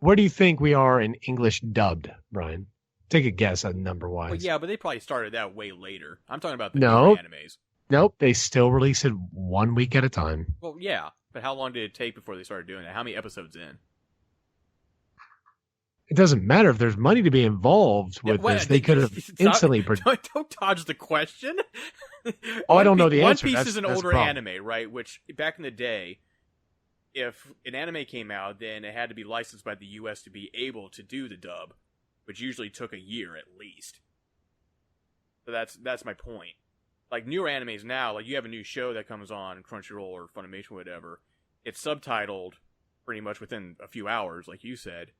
Where do you think we are in English dubbed, Brian? Take a guess at number-wise. Well, yeah, but they probably started that way later. I'm talking about the No. newer animes. Nope, they still release it 1 week at a time. Well, yeah, but how long did it take before they started doing that? How many episodes in? It doesn't matter if there's money to be involved with this. They could have instantly... Don't dodge the question. Oh, I don't know the answer. One Piece is an older anime, right? Which, back in the day, if an anime came out, then it had to be licensed by the U.S. to be able to do the dub, which usually took a year at least. So that's my point. Like, newer animes now, like, you have a new show that comes on Crunchyroll or Funimation or whatever, it's subtitled pretty much within a few hours, like you said,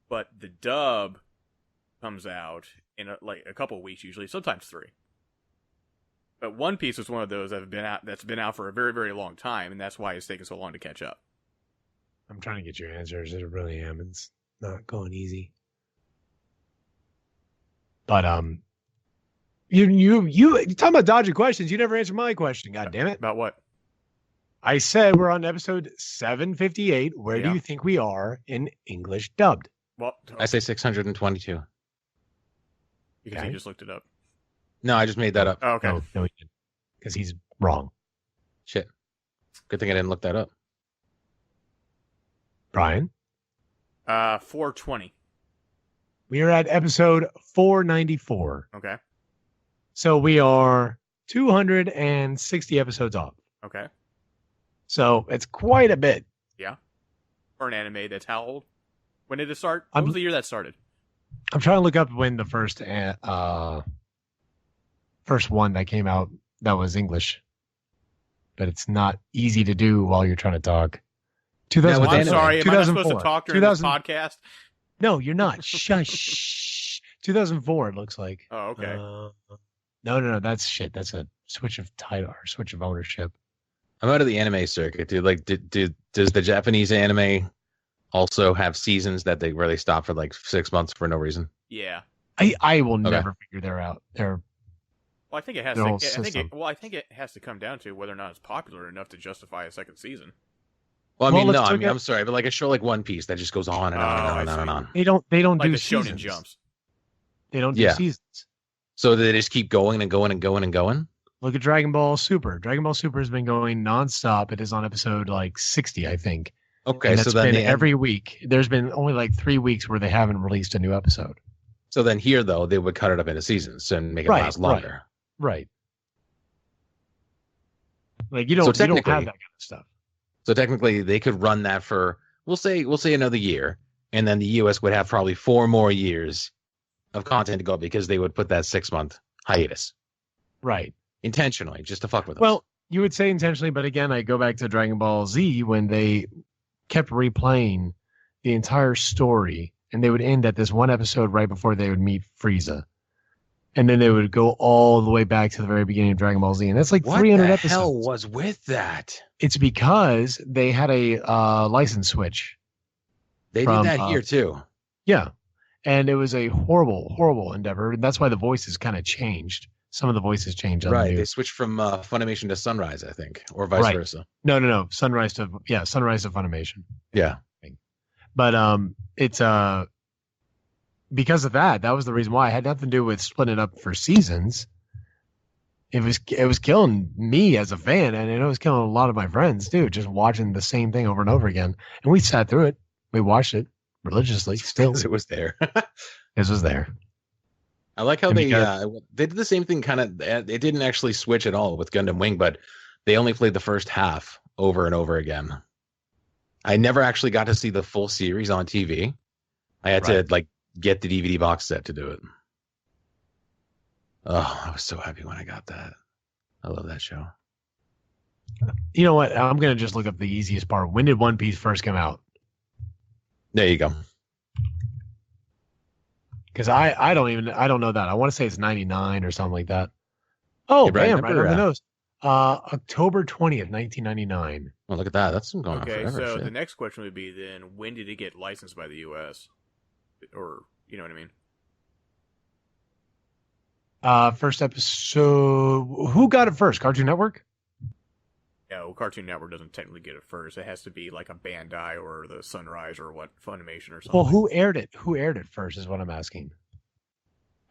but the dub comes out in a couple weeks usually, sometimes 3. But One Piece was one of those that's been out for a very, very long time, and that's why it's taken so long to catch up. I'm trying to get your answers. I really am. It's not going easy. But you talking about dodging questions? You never answered my question. God damn it! About what? I said we're on episode 758. Where do you think we are in English dubbed? Well, I say 622. Because he just looked it up. No, I just made that up. Oh, okay. No, he didn't. Because he's wrong. Shit. Good thing I didn't look that up. Brian? 420. We are at episode 494. Okay. So we are 260 episodes off. Okay. So it's quite a bit. Yeah. For an anime that's how old? When did it start? What was the year that started? I'm trying to look up when the first one that came out that was English. But it's not easy to do while you're trying to talk. I'm sorry, am I not supposed to talk during this podcast? No, you're not. Shush. 2004, it looks like. Oh, okay. No, that's shit. That's a switch of title or switch of ownership. I'm out of the anime circuit, dude. Like, does the Japanese anime also have seasons where they stop for like 6 months for no reason? Yeah. I will never figure that out. Well, I think it has to. I think it has to come down to whether or not it's popular enough to justify a second season. Well, I'm sorry, but like a show like One Piece that just goes on and on and on and on. They don't like do the seasons. Shonen Jumps. They don't do seasons. So they just keep going and going and going and going. Look at Dragon Ball Super. Dragon Ball Super has been going nonstop. It is on episode like 60, I think. Okay, and so then every week. There's been only like 3 weeks where they haven't released a new episode. So then here, though, they would cut it up into seasons and make it last longer. Right. Like you don't have that kind of stuff. So technically, they could run that for we'll say another year, and then the U.S. would have probably 4 more years of content to go because they would put that 6-month hiatus. Right. Intentionally, just to fuck with us. Well, you would say intentionally, but again, I go back to Dragon Ball Z when they kept replaying the entire story, and they would end at this one episode right before they would meet Frieza. And then they would go all the way back to the very beginning of Dragon Ball Z. And that's like 300 episodes. What the hell was with that? It's because they had a license switch. They did that here too. Yeah. And it was a horrible, horrible endeavor. And that's why the voices kind of changed. Some of the voices changed. Right. They switched from Funimation to Sunrise, I think, or vice versa. No. Sunrise to Funimation. Yeah. But it's because of that was the reason why. It had nothing to do with splitting it up for seasons. It was killing me as a fan, and it was killing a lot of my friends too, just watching the same thing over and over again. And we sat through it. We watched it religiously. Still, it was there. It was there. I like how they did the same thing. Kind of, it didn't actually switch at all with Gundam Wing, but they only played the first half over and over again. I never actually got to see the full series on TV. I had to get the DVD box set to do it. Oh, I was so happy when I got that. I love that show. You know what? I'm going to just look up the easiest part. When did One Piece first come out? There you go. Because I don't know that. I want to say it's 99 or something like that. Oh, bam, right on the nose. October 20th, 1999. Well, look at that. That's going on forever. Okay, so the next question would be then, when did it get licensed by the U.S.? Or, you know what I mean? First episode. Who got it first? Cartoon Network? No, Cartoon Network doesn't technically get it first. It has to be like a Bandai or the Sunrise or what, Funimation or something. Well, who aired it? Who aired it first is what I'm asking.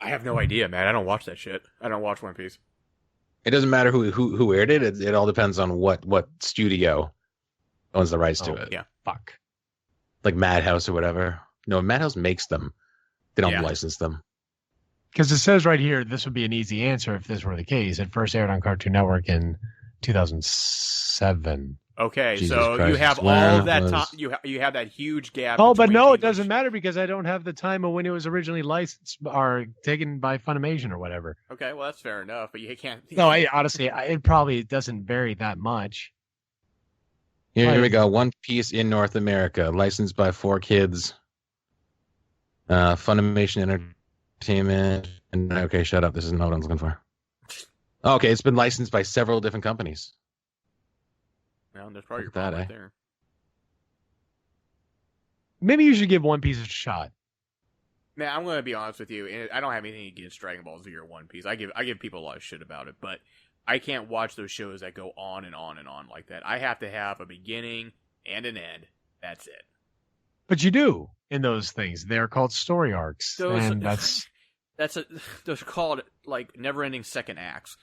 I have no idea, man. I don't watch that shit. I don't watch One Piece. It doesn't matter who aired it. It all depends on what studio owns the rights to it. Yeah. Fuck. Like Madhouse or whatever. No, Madhouse makes them. They don't license them. Because it says right here, this would be an easy answer if this were the case. It first aired on Cartoon Network in 2007. Okay, Jesus so Christ. you have When all of that was- time. You have that huge gap. Oh, but between no, it English- doesn't matter because I don't have the time of when it was originally licensed or taken by Funimation or whatever. Okay, well that's fair enough, but you can't. No, honestly, it probably doesn't vary that much. Here we go. One Piece in North America, licensed by 4Kids. Funimation Entertainment. And okay, shut up. This isn't what I was looking for. Okay, it's been licensed by several different companies. Well, there's probably your Look at that, problem right eh? there. Maybe you should give One Piece a shot. Man, I'm going to be honest with you, and I don't have anything against Dragon Ball Z or One Piece. I give people a lot of shit about it, but I can't watch those shows that go on and on and on like that. I have to have a beginning and an end. That's it. But you do in those things. They're called story arcs, Those- and that's Those are called like never-ending second acts.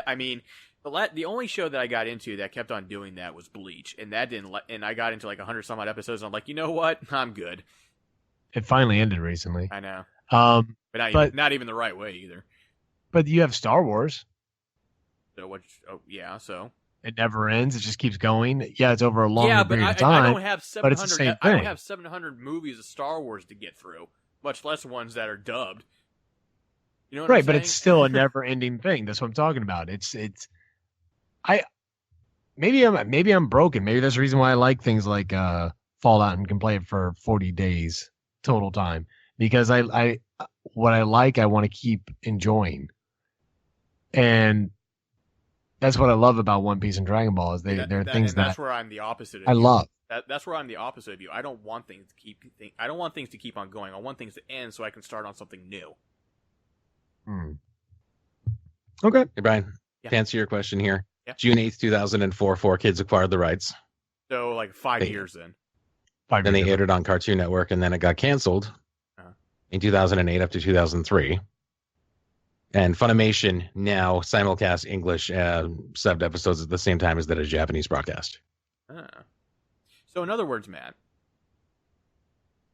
I mean, the only show that I got into that kept on doing that was Bleach, and that didn't. And I got into like 100 some odd episodes, and I'm like, you know what? I'm good. it finally ended recently. I know, But not even the right way either. but you have Star Wars. So what? Oh yeah, so It never ends. It just keeps going. Yeah, it's over a longer yeah, but period I of time. don't have 700. but it's the same I don't thing. have 700 movies of Star Wars to get through, much less ones that are dubbed. You know what I'm Right, but saying? it's still a never-ending thing. That's what I'm talking about. Maybe I'm broken. Maybe that's the reason why I like things like Fallout and can play it for 40 days total time because I what I like I want to keep enjoying, and that's what I love about One Piece and Dragon Ball is there are things and that's that where I'm the opposite. Of I you. love. That's where I'm the opposite of you. I don't want things to keep. I don't want things to keep on going. I want things to end so I can start on something new. Okay. Hey, Brian, Yeah. to answer your question here. Yeah. June 8th, 2004, 4Kids acquired the rights. So like 5 Hey. years in. Then they aired it on Cartoon Network, and then it got canceled Uh-huh. in 2008 up to 2003. And Funimation now simulcast English subbed episodes at the same time as that a Japanese broadcast. So in other words, Matt.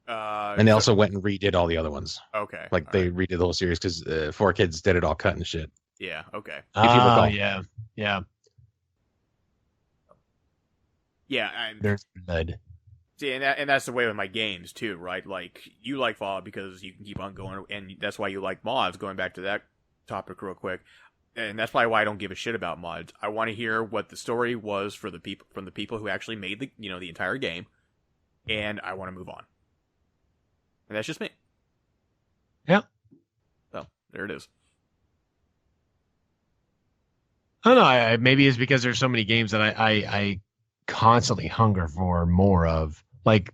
And they also went and redid all the other ones. Okay. Like all they right. redid the whole series because 4Kids did it all cut and shit. Yeah. Okay. you recall. Yeah. Yeah. There's blood. See, and that's the way with my games too, right? Like you like Fallout because you can keep on going, and that's why you like mods. Going back to that topic real quick, and that's probably why I don't give a shit about mods. I want to hear what the story was for the people from the people who actually made the entire game, and I want to move on. And that's just me. Yeah. So there it is. I don't know. Maybe it's because there's so many games that I constantly hunger for more of. Like,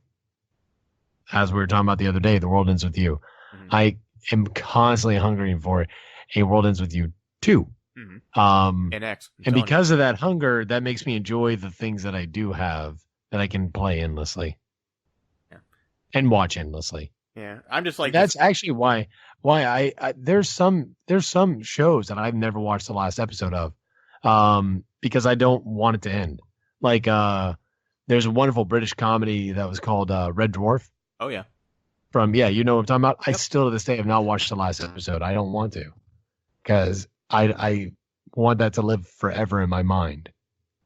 as we were talking about the other day, The World Ends With You. Mhm. I am constantly hungering for A World Ends With You 2. Mhm. And X. I'm And telling because of that hunger, that makes me enjoy the things that I do have that I can play endlessly. Yeah. And watch endlessly. you. Yeah, I'm just like That's actually why I there's some shows that I've never watched the last episode of because I don't want it to end. Like there's a wonderful British comedy that was called Red Dwarf Oh yeah. from you know what I'm talking about. I Yep. still to this day have not watched the last episode. I don't want to because I want that to live forever in my mind.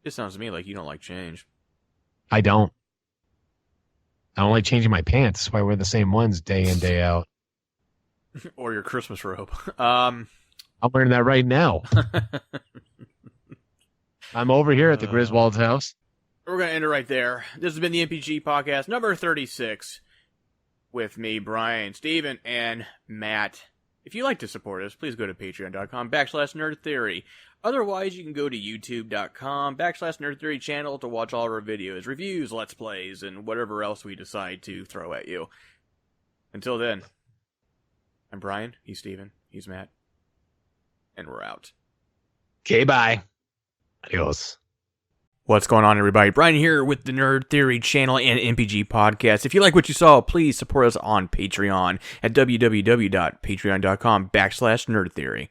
It sounds to me like you don't like change. I don't like changing my pants. That's why I wear the same ones day in day out. Or your Christmas robe. I'm wearing that right now. I'm over here at the Griswold's house. We're going to end it right there. This has been the MPG Podcast, number 36, with me, Brian, Steven, and Matt. If you'd like to support us, please go to patreon.com/nerdtheory. Otherwise, you can go to youtube.com/nerdtheory channel to watch all of our videos, reviews, let's plays, and whatever else we decide to throw at you. Until then, I'm Brian, he's Steven, he's Matt, and we're out. Okay, bye. Adios. What's going on, everybody? Brian here with the Nerd Theory channel and MPG podcast. If you like what you saw, please support us on Patreon at www.patreon.com/nerdtheory.